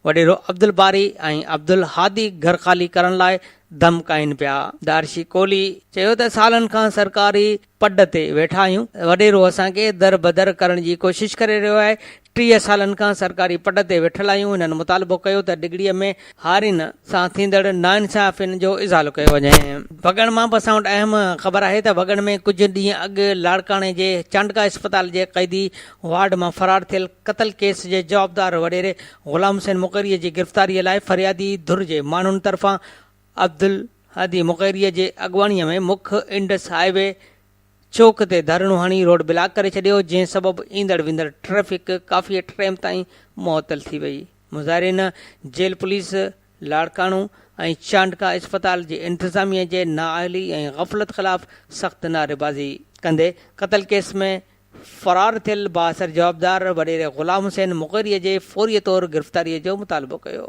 वॾेरो अब्दुल बारी ऐं अब्दुल हादी घर ख़ाली करण लाइ धमकाइनि पिया। दारशी कोहली चयो त सालनि खां सरकारी पड ते वेठा आहियूं, वॾेरो असांखे दर बदर करण जी कोशिशि करे रहियो आहे। 30 सालनि खां सरकारी पड ते वेठल आहियूं। हिननि मुतालबो कयो त डिगड़ीअ में हारियुनि सां थींदड़ नाइंसाफ़ियुनि जो इज़ालो कयो वञे। वॻण मां बि असां वटि अहम ख़बर आहे त वॻण में कुझु ॾींहं अॻु लाड़काणे जे चांडका इस्पताल जे क़ैदी वार्ड मां फरार थियल क़तल केस जे जवाबदार वॾेरे ग़ुलाम हुसैन मुक़ैरीअ जी गिरफ़्तारीअ लाइ फरियादी धुर जे माण्हुनि तरफ़ां अब्दुल हादी मुक़ैरीअ जे अॻवानीअ में मुख्य इंडस हाईवे चौक ते धरणो हणी रोड ब्लॉक करे छॾियो, जंहिं सबबु ईंदड़ वेंदड़ ट्रैफ़िक काफ़ी टाइम ताईं मुअतल थी वई। मुज़ाहिरीन जेल पुलिस लाड़काणो ऐं चांडका इस्पताल जे इंतिज़ामिया जे नाअहली ऐं ग़फ़लत ख़िलाफ़ सख़्तु नारेबाज़ी कंदे क़तल केस में फरार थियल बासर जवाबदार वॾेरे ग़ुलाम हुसैन मुक़ैरीअ जे फौरी तौरु गिरफ़्तारीअ जो मुतालबो कयो।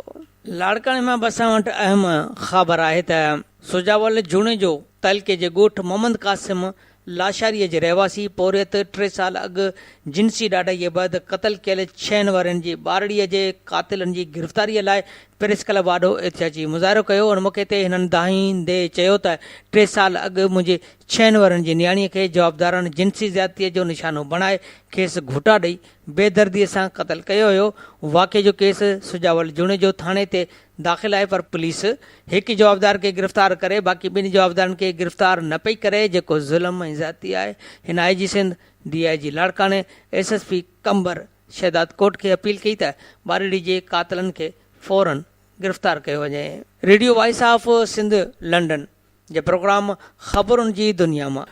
लाड़काणे मां बि असां वटि अहम ख़बर आहे त सुजावल जूणे जो तलके जे ॻोठ मोहम्मद कासिम लाशारीअ जे रहवासी पौरियत 3 साल अॻु जिन्सी ॾाढाईअ बैदि क़तल कयल 6 वरनि जी ॿारड़ीअ जे क़ातिलनि जी गिरफ़्तारीअ लाइ प्रेस क्लब आॾो एहतिजाजी मुज़ाहिरो कयो। उन मौक़े ते हिननि दाहींदे चयो त 3 साल अॻु मुंहिंजे 6 वरनि जी नियाणीअ खे जवाबदारनि जिन्सी ज़्यादतीअ जो निशानो बणाए खेसि घुटा ॾेई बेदर्दीअ सां क़तल कयो हुयो। वाक़े जो केस सुजावल जूणे जो थाणे ते दाख़िल आहे, पर पुलिस हिकु जवाबदार खे गिरफ़्तार करे बाक़ी ॿिनि जवाबदारनि खे गिरफ़्तार न पई करे, जेको ज़ुल्म ऐं ज़्यादती आहे। हिन IG सिंध DIG लाड़काणे SSP कंबर शहदाद कोट खे अपील कई त ॿारड़ी जे क़ातिलनि खे फौरन गिरफ़्तार कयो वञे। Radio voice of Sindh London जे प्रोग्राम ख़बरुनि जी दुनिया मां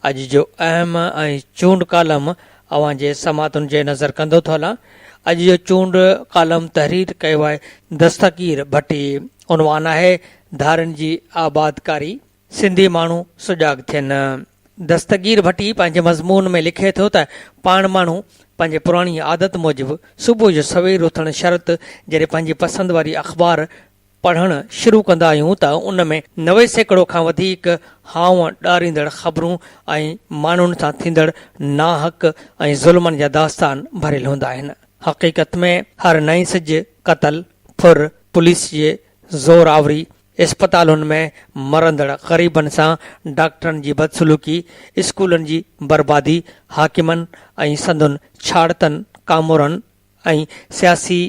अॼु जो अहम ऐं चूंड कालम अवां जे समातुनि जे नज़र कंदो थो हलां। अॼु जो चूंड कालम तहरीर कयो आहे दस्तगीर भट्टी। उनवान आहे धारनि जी आबादकारी, सिंधी माण्हू सुजाॻ थियनि। दस्तगीर भट्टी पंहिंजे मज़मून में लिखे थो त पाण माण्हू पंहिंजे पुराणी आदत मूजिबि सुबुह जो सवेर उथण शर्त जॾहिं पंहिंजी पसंदि वारी अख़बार पढ़णु शुरू कंदा आहियूं त उन में 90% खां वधीक हाव ॾारींदड़ ख़बरूं ऐं माण्हुनि सां थींदड़ नाहक ऐं ज़ुल्मनि जा दास्तान भरियल हूंदा आहिनि। हक़ीक़त में हर नई सिज क़तल, फुर, पुलिस जे ज़ोर आवरी, इस्पतालुनि में मरंदड़ ग़रीबनि सां डॉक्टरनि जी बदसलूकी, स्कूलनि जी बर्बादी, हाकिमनि ऐं संदुनि छाड़तनि कामोरनि ऐं सियासी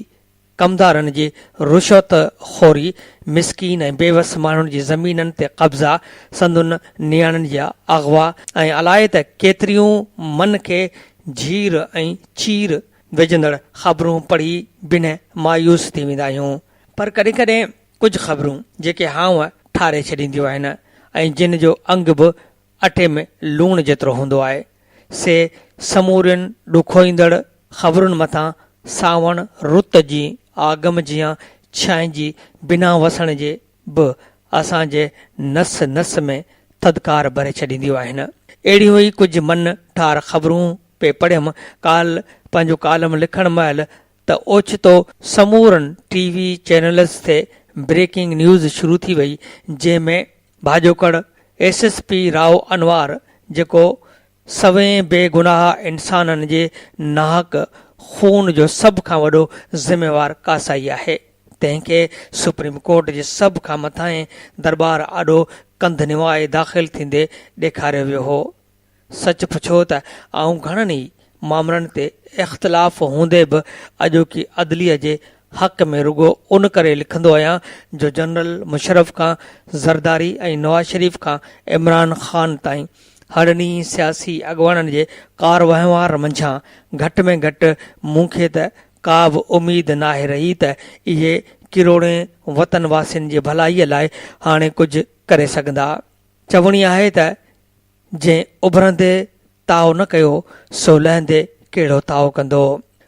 कमदारनि जी रुशवत खोरी, मिसकीन ऐं बेवस माण्हुनि जी ज़मीननि ते कब्ज़ा, संदुनि नियाणनि जा अगवा ऐं अलाए त केतिरियूं मन खे झीर ऐं चीर विझंदड़ ख़बरूं पढ़ी बिना मायूस थी वेंदा आहियूं। पर कॾहिं कॾहिं कुझु ख़बरूं जेके हाव ठारे छॾींदियूं आहिनि ऐं जिन जो अंग बि अटे में लूण जेतिरो हूंदो आहे, से समूरियुनि ॾुखोईंदड़ ख़बरुनि मथां सावण रुत जी, आगम जी या छांइ जी बिना वसण जे बि असांजे नस नस में थदकार भरे छॾींदियूं आहिनि। अहिड़ियूं ई कुझु मन ठार ख़बरूं पे पढ़ियमि काल पंहिंजो कालम लिखण महिल त ओचितो समूरनि टीवी चैनल्स ते ब्रेकिंग न्यूज़ शुरू थी वई, जंहिंमें भाॼोकड़ SSP राव अनवार, जेको सवें बेगुनाह इंसाननि जे नाहक खून जो सभ खां वॾो ज़िम्मेवार कासाई आहे, तंहिंखे सुप्रीम कोर्ट जे सभ खां मथां दरबार आॾो कंध निवाए दाख़िल थींदे ॾेखारियो वियो हो। सच पुछो त आऊं घणनि ई मामलनि ते इख़्तिलाफ़ हूंदे बि अॼोकी अदलीअ जे हक़ में रुगो उन करे लिखंदो आहियां जो जनरल मुशर्रफ खां ज़रदारी ऐं नवाज़ शरीफ़ खां इमरान ख़ान ताईं हरनी सियासी अॻुवाननि जे कार वहिंवार मंझां घटि में घटि मूंखे त का बि उमेद नाहे रही त इहे किरोड़े वतन वासियुनि जे भलाईअ लाइ हाणे कुझु करे सघंदा। चवणी आहे त जंहिं उभरंदे ताव न कयो सो लहंदे कहिड़ो ताव कंदो।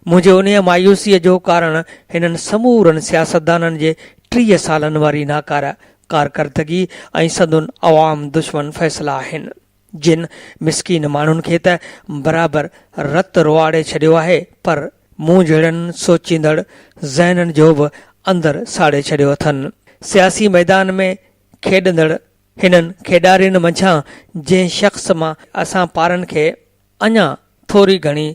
मुंहिंजे उन मायूसीअ जो कारण हिननि समूरनि सियासतदाननि जे 30 सालनि वारी नाकारा कारकर्दगी ऐं संदुनि अवाम दुश्मन फ़ैसिला आहिनि, जिन मिसकीन माण्हुनि खे त बराबरि रत रोआड़े छॾियो आहे, पर मूं जहिड़नि सोचींदड़ ज़हननि जो बि अंदरि साड़े छॾियो अथनि। सियासी मैदान में खेॾंदड़ हिननि खेॾारियुनि मंझां जंहिं शख़्स मां असां पारनि खे अञा थोरी घणी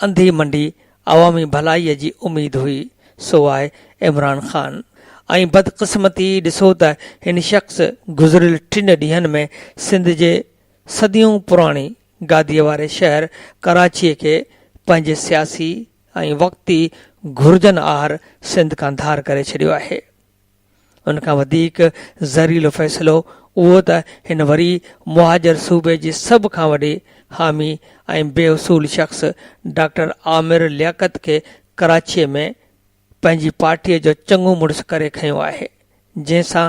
अंधी मंडी अवामी भलाईअ जी उमेद हुई, सो आहे इमरान ख़ान। ऐं बदक़िस्मती ॾिसो त हिन शख़्स गुज़िरियल 3 ॾींहनि में सिंध जे सदियूं पुराणी गादीअ वारे शहर कराचीअ खे पंहिंजे सियासी ऐं वक़्ती घुर्जनि आहार सिंध खां धार करे छॾियो आहे। उनखां वधीक ज़हरीलो फ़ैसिलो उहो त हिन वरी मुहाजिर सूबे जे सभ खां वॾे हामी ऐं बेउसूल शख़्स डॉक्टर आमिर लियाकत खे कराचीअ में पंहिंजी पार्टीअ जो चङो मुड़ुसु करे खंयो आहे, जंहिंसां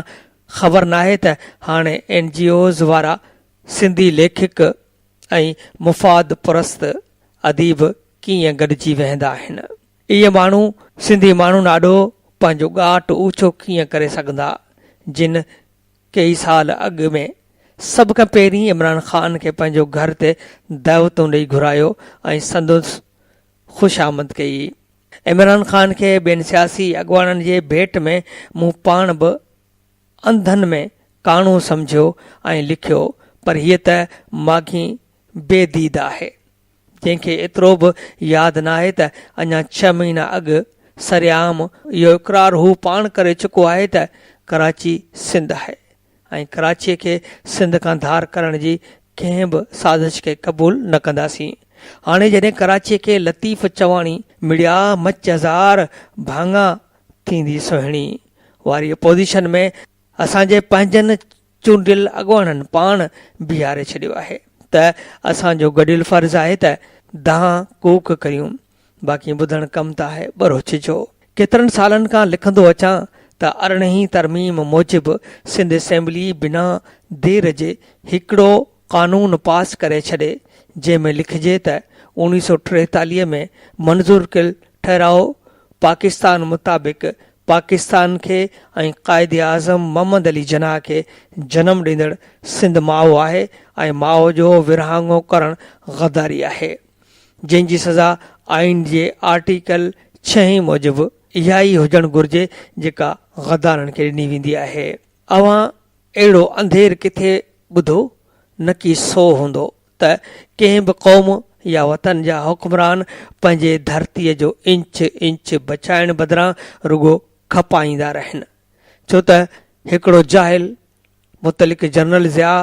ख़बर नाहे त हाणे NGOs वारा सिंधी लेखक ऐं मुफ़ाद परस्त अदीब कीअं गॾिजी वेहंदा आहिनि। इहे माण्हू सिंधी माण्हुनि ॾाढो पंहिंजो ॻाट ऊचो कीअं करे सघंदा, जिन कई साल अॻु में सभ खां पहिरीं इमरान ख़ान खे पंहिंजो घर ते दावतूं ॾेई घुरायो ऐं संदुसि ख़ुशामद कई। इमरान ख़ान खे ॿियनि सियासी अॻुवाननि जे भेट में मूं पाण बि अंधनि में काणो सम्झियो ऐं लिखियो, पर हीअ त माॻी बेदीद आहे, जंहिंखे एतिरो बि यादि न आहे त अञा 6 महीना अॻु सरेआम इहो इक़रार हू पाण करे चुको आहे त कराची सिंध आहे ऐं कराचीअ खे सिंध खां धार करण जी कंहिं बि साज़िश खे क़बूल न कंदासीं। हाणे जॾहिं कराचीअ खे लतीफ़ चवाणी मिड़िया मच हज़ार भाङा थींदी सुहिणी वारी पोज़ीशन में असांजे पंहिंजनि चूंडियल अॻुवाननि पाण बीहारे छॾियो आहे त असांजो गॾियल फ़र्ज़ु आहे त दहां कूक करियूं, बाक़ी ॿुधणु कमु त आहे बरोच जो। केतिरनि सालनि खां लिखंदो अचां त 18हीं तरमीम मूजिबि सिंध असेंबली बिना देर जे हिकिड़ो कानून पास करे छॾे जंहिंमें लिखिजे त 1943 में मंज़ूर कयल ठहराउ पाकिस्तान मुताबिक़ पाकिस्तान खे ऐं क़ाइद आज़म मोहम्मद अली जनाह खे जनम ॾींदड़ सिंध माओ आहे ऐं माओ जो विरहाङो करणु गद्दारी आहे, जंहिंजी सज़ा आइन जे आर्टिकल 6 मूजिबि इहा ई हुजणु घुर्जे जेका गद्दारनि खे ॾिनी वेंदी आहे। अवां अहिड़ो अंधेर किथे ॿुधो न की सो हूंदो त कंहिं बि क़ौम या वतन जा हुक्मरान पंहिंजे धरतीअ जो इंच इंच बचाइण बदिरां रुगो खपाईंदा रहनि, छो त हिकिड़ो जाहिल मुतलिक़ जनरल ज़िया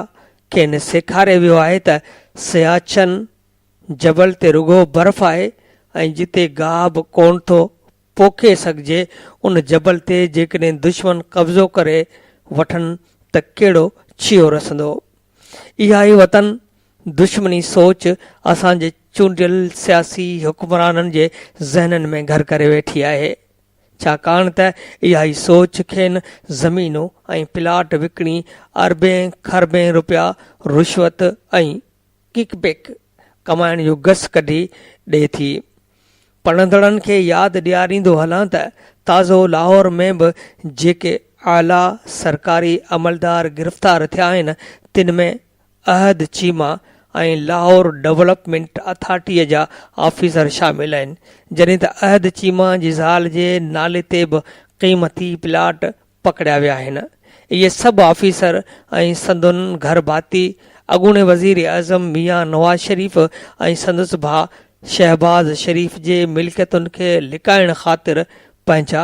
खेनि सेखारे वियो आहे त सियाचन जबल ते रुगो बर्फ़ आहे ऐं जिते गाह बि कोन थो पोखे सघिजे उन जबल ते जेकॾहिं दुश्मन कब्ज़ो करे वठनि त कहिड़ो छियो रसंदो। इहा ई वतन दुश्मनी सोच असांजे चूंडियल सियासी हुक्मराननि जे ज़हननि में घर करे वेठी आहे, छाकाणि त इहा ई सोच खेनि ज़मीनूं ऐं प्लाट विकिणी अरबे खरबे रुपया रुश्वत ऐं किकबैक कमाइण जो गस कढी ॾिए थी। पढ़ंदड़नि खे यादि ॾियारींदो हलां त ताज़ो लाहौर में बि जेके आला सरकारी अमलदार गिरफ़्तार थिया आहिनि तिन में अहद चीमा ऐं लाहौर डेवलपमेंट अथॉरिटीअ जा ऑफिसर शामिल आहिनि, जॾहिं त अहद चीमा जी ज़ाल जे नाले ते बि क़ीमती प्लाट पकड़िया विया आहिनि। इहे सभु ऑफिसर ऐं संदुनि घर भाती अॻूणे वज़ीर आज़म मियां नवाज़ शरीफ़ ऐं संदसि भाउ शहबाज़ शरीफ़ जे मिल्कियतुनि खे लिकाइण ख़ातिर पंहिंजा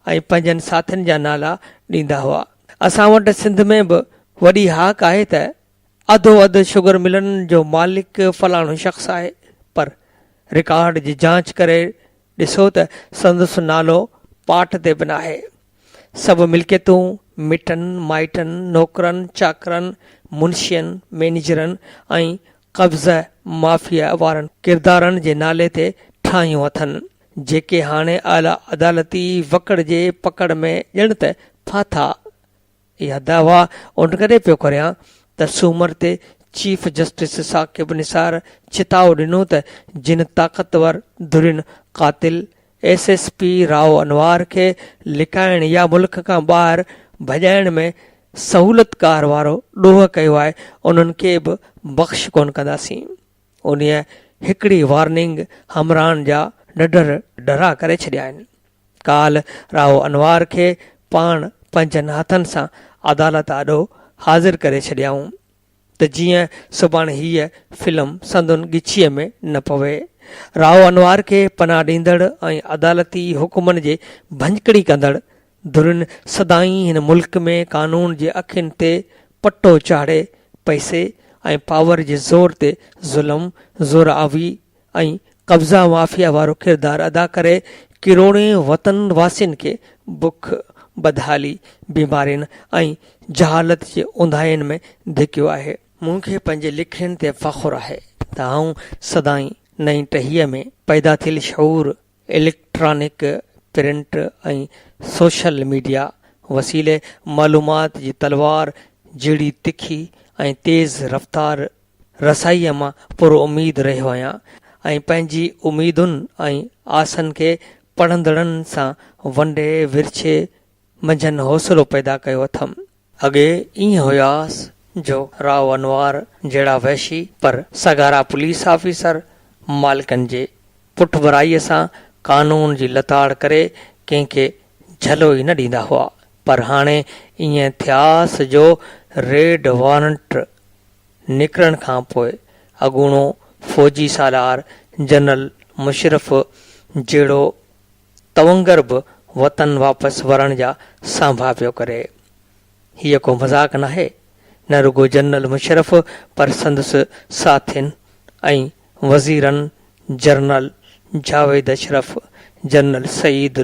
ऐं पंहिंजनि साथियुनि जा नाला ॾींदा हुआ। असां वटि सिंध में बि वॾी हाक आहे त अधो अधु शुगर मिलनि जो मालिक फलाणो शख़्स आहे, पर रिकॉर्ड जी जांच करे ॾिसो त संदसि नालो पाठ ते बि न आहे। सभु मिल्कियतूं मिटनि माइटनि नौकरनि चाकरनि मुंशियनि मैनेजरनि ऐं कब्ज़ माफ़िया वारनि किरदारनि जे नाले ते ठाहियूं अथनि, जेके हाणे आला अदालती वकड़ जे पकड़ में ॼण त फाथा। इहा दावा उन करे पियो करियां त सूमर ते चीफ जस्टिस साकिब निसार चिताव ॾिनो त जिन ताक़तवर धुरिन क़ातिल SSP राव अनवार खे लिकाइण या मुल्क खां ॿाहिरि भॼाइण में सहूलतकार वारो ॾोह कयो आहे उन्हनि खे बि बख़्श कोन कंदासीं। उन हिकिड़ी वार्निंग हमरान जा ॾढर डरा करे छॾिया आहिनि। काल राव अनवार खे पाण पंहिंजनि हथनि सां अदालत आॾो हाज़िर करे छॾियाऊं त जीअं सुभाणे हीअ फिल्म संदुनि ॻिछीअ में न पवे। राव अनवार खे पनाह ॾींदड़ ऐं अदालती हुकुमनि जे भंजकड़ी कंदड़ धुरिन सदाई हिन मुल्क में कानून जे अखियुनि ते पटो चाढ़े पैसे ऐं पावर जे ज़ोर ते ज़ुल्म ज़ोरावी ऐं कब्ज़ा माफ़िया वारो किरदारु अदा करे किरोड़े वतन वासियुनि खे बुख बदहाली बीमारियुनि ऐं जहालत जे उंधाइनि में धिकियो आहे। मूंखे पंहिंजे लिखनि ते फ़ख़ुरु आहे त आऊं सदाई नई टहीअ में पैदा थियल शऊर इलेक्ट्रॉनिक प्रिंट ऐं सोशल मीडिया वसीले मालूमात जी तलवार जहिड़ी तिखी ऐं तेज़ रफ़्तार रसाईअ मां पुरो उमीद रहियो आहियां ऐं पंहिंजी उमीदुनि ऐं आसनि खे पढ़ंदड़नि सां वंडे विरछे मंझंदि हौसलो पैदा कयो अथमि। अॻे ईअं हुयासि जो राव अनवार जहिड़ा वहशी पर सगारा पुलिस ऑफिसर मालिकनि जे पुठभराईअ सां कानून जी लताड़ करे कंहिंखे झलो ई न ॾींदा हुआ, पर हाणे ईअं थियासि जो रेड वारंट निकिरण खां पोइ अॻूणो फ़ौजी सालार जनरल मुशरफ जहिड़ो तवंगर बि वतन वापसि वरण जा सांभा पियो करे। हीअ को मज़ाक न आहे, न रुगो जनरल मुशरफ पर संदसि साथियुनि ऐं वज़ीरनि general Javed Ashraf, general Saeed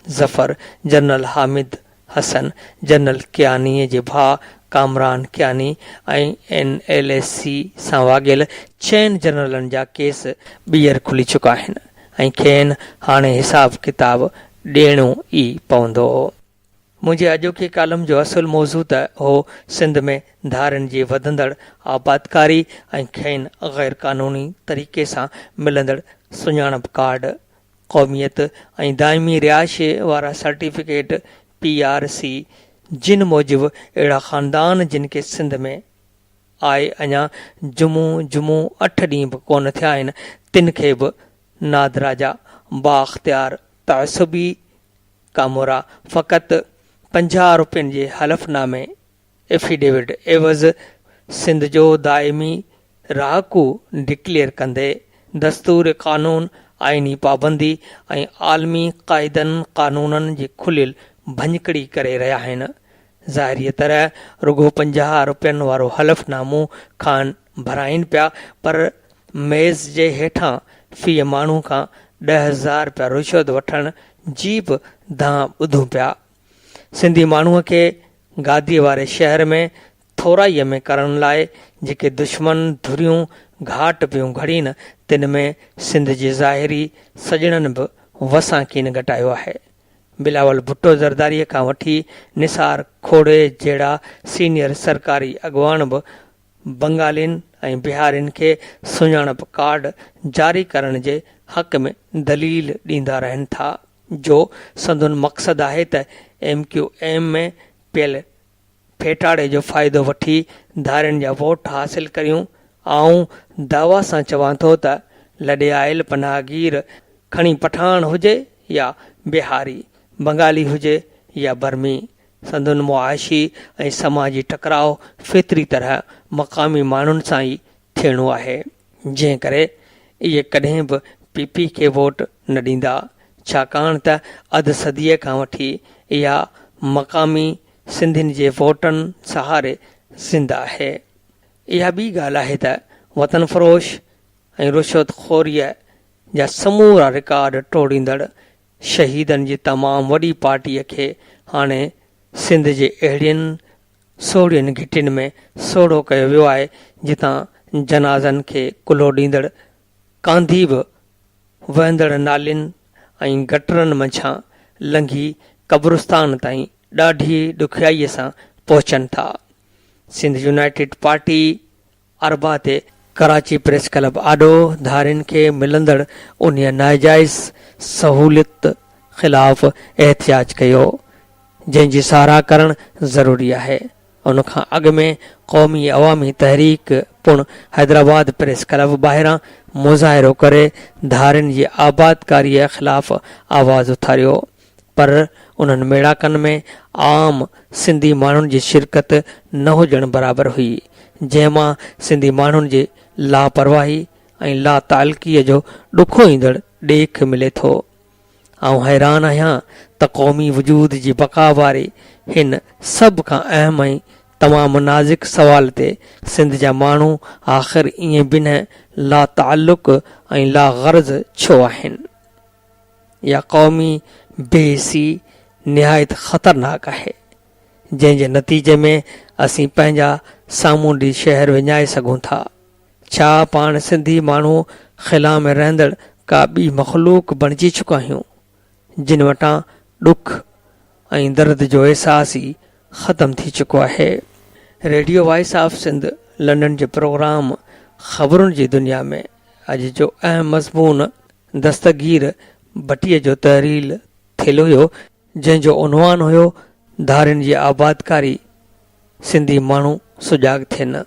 Zafar, general Hamid Hassan, general कियानीअ जे भाउ कामरान कियानी ऐं NLSC सां वाॻियल 6 जनरलनि जा केस ॿीहर खुली चुका आहिनि ऐं खेनि हाणे हिसाब किताब ॾियणो ई पवंदो। मुंहिंजे अॼोके कालम जो असुलु मौज़ू त हो सिंध में धारनि जी वधंदड़ आबादकारी ऐं खेनि ग़ैर क़ानूनी तरीक़े सां मिलंदड़ सुञाणप कार्ड, क़ौमियत ऐं दाइमी रिहाइश वारा सर्टिफिकेट PRC, जिन मूजिबि अहिड़ा ख़ानदान जिन खे सिंध में आहे अञा जुमूं 8 ॾींहं बि कोन थिया आहिनि, तिन खे बि नादराजा बाख़्तियार तअसुबी कामोरा फ़क़ति 50 रुपयनि जे हलफ़नामे एफिडेविट एवज़ सिंध जो दाइमी रहाकू डिक्लेयर कंदे दस्तूर क़ानून, आइनी पाबंदी ऐं आलमी क़ाइदनि क़ानूननि जी खुलियल भञकड़ी करे रहिया आहिनि। ज़ाहिरीअ तरह रुगो 50 रुपयनि वारो हलफ़नामो खान भराइनि पिया, पर मेज़ जे हेठां फी माण्हू खां 10,000 रुपया रिश्वत वठण जी बि धां ॿुधूं पिया। सिंधी माण्हूअ खे गादीअ वारे शहर में थोराईअ में करण लाइ जेके दुश्मन धुरियूं घाट पियूं घड़ीनि, तिन में सिंध जे ज़ाहिरी सजणनि बि वसां कीन घटायो आहे। बिलावल भुट्टो ज़रदारीअ खां वठी निसार खोड़े जहिड़ा सीनियर सरकारी अॻुवान बि बंगालियुनि ऐं बिहारियुनि खे सुञाणप कार्ड जारी करण जे हक़ में दलील ॾींदा रहनि था, जो संदुन मक़सदु आहे त MQM में पियल फेटाड़े जो फ़ाइदो वठी धारियुनि जा वोट हासिल करियूं। ऐं दावा सां चवां थो त लॾे आयल पनाहगीर खणी पठान हुजे या बिहारी, बंगाली हुजे या बर्मी, संदुन मुआशी ऐं समाजी टकराव फितरी तरह मक़ामी माण्हुनि सां ई थियणो आहे, जंहिं करे इहे कॾहिं बि PP खे वोट न ॾींदा, छाकाणि त अध सदीअ खां वठी इहा मक़ामी सिंधियुनि जे वोटनि सहारे ज़िंदा आहे। इहा ॿी ॻाल्हि आहे त वतन फ़रोश ऐं रुश्वतख़ोरीअ जा समूरा रिकॉर्ड टोड़ींदड़ शहीदनि जी तमामु वॾी पार्टीअ खे हाणे सिंध जे अहिड़ियुनि सोढ़ियुनि घिटियुनि में सोढ़ो कयो वियो आहे, जितां जनाज़नि खे कुल्हो ॾींदड़ कांधी बि वहंदड़ नालियुनि ऐं गटरनि मंझां लंघी क़ब्रिस्तान ताईं ॾाढी ॾुखियाईअ सां पहुचनि था। सिंध यूनाइटेड पार्टी अरबा ते कराची प्रेस क्लब आॾो धारियुनि खे मिलंदड़ उन नाजाइज़ सहूलियत ख़िलाफ़ एहतिजाज कयो, जंहिंजी साराह करणु ज़रूरी आहे। उन खां अॻु में क़ौमी अवामी तहरीक पुण हैदराबाद प्रेस क्लब ॿाहिरां मुज़ाहिरो करे धारियुनि जी आबादकारीअ ख़िलाफ़ आवाज़ उथारियो, पर उन्हनि मेड़ाकनि में आम सिंधी माण्हुनि जी शिरकत न हुजण बराबरि हुई, जंहिंमां सिंधी माण्हुनि जी लापरवाही ऐं लातालकीअ जो ॾुखो ईंदड़ ॾेख मिले थो। आउं हैरान आहियां त क़ौमी वजूद जी बक़ा वारी हिन सभ खां अहम ऐं तमामु नाज़ुक सवाल ते सिंध जा माण्हू आख़िर ईअं बिन लाताल्लुक़ ऐं लाग़र्ज़ छो आहिनि। इहा क़ौमी बेहिसी निहायत ख़तरनाक आहे, जंहिंजे नतीजे में असीं पंहिंजा सामूंडी शहर विञाए सघूं था। छा पाण सिंधी माण्हू ख़िला में रहंदड़ का ॿी मख़लूक बणिजी चुका आहियूं, जिन वटां ॾुख ऐं दर्द जो अहसास ई ख़तम थी चुको आहे। Radio voice of Sindh London जे प्रोग्राम ख़बरुनि जी दुनिया में अॼु जो अहम मज़मून दस्तगीर भटीअ जो तहरील थियल हुयो, जंहिंजो उनवान हुयो धारियुनि जी आबादकारी सिंधी माण्हू सुजाॻ थियनि।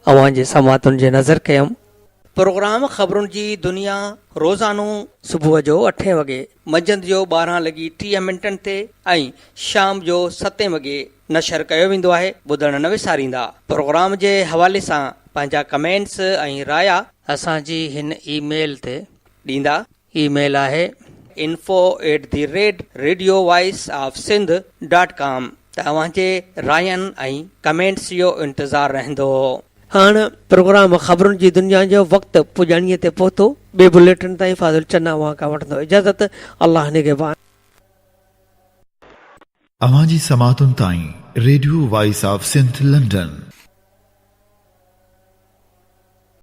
अवां जे समातुनि जे नज़र कयमि। प्रोग्राम ख़बरुनि जी दुनिया रोज़ानो सुबुह जो 8 वॻे, मंझंदि जो 12:30 ते ऐं शाम जो 7 वॻे नशर कयो वेंदो आहे। ॿुधण न विसारींदा। प्रोग्राम जे हवाले सां पंहिंजा कमेंट्स ऐं राया असांजी हिन ईमेल ते ॾींदा। ईमेल आहे info@radiovoiceofsindh.com। तव्हांजे रायनि ऐं कमेंट्स जो इंतज़ारु रहंदो। हाणे प्रोग्राम ख़बरुनि जी दुनिया जो वक़्तु पुॼाणीअ ते पहुतो। ॿिए बुलेटिन ताईं फाज़िल चन्ना वहां खां वठंदो इजाज़त। अल्लाह निगहबान। अवां जी समातुनि ताईं radio voice of Sindh London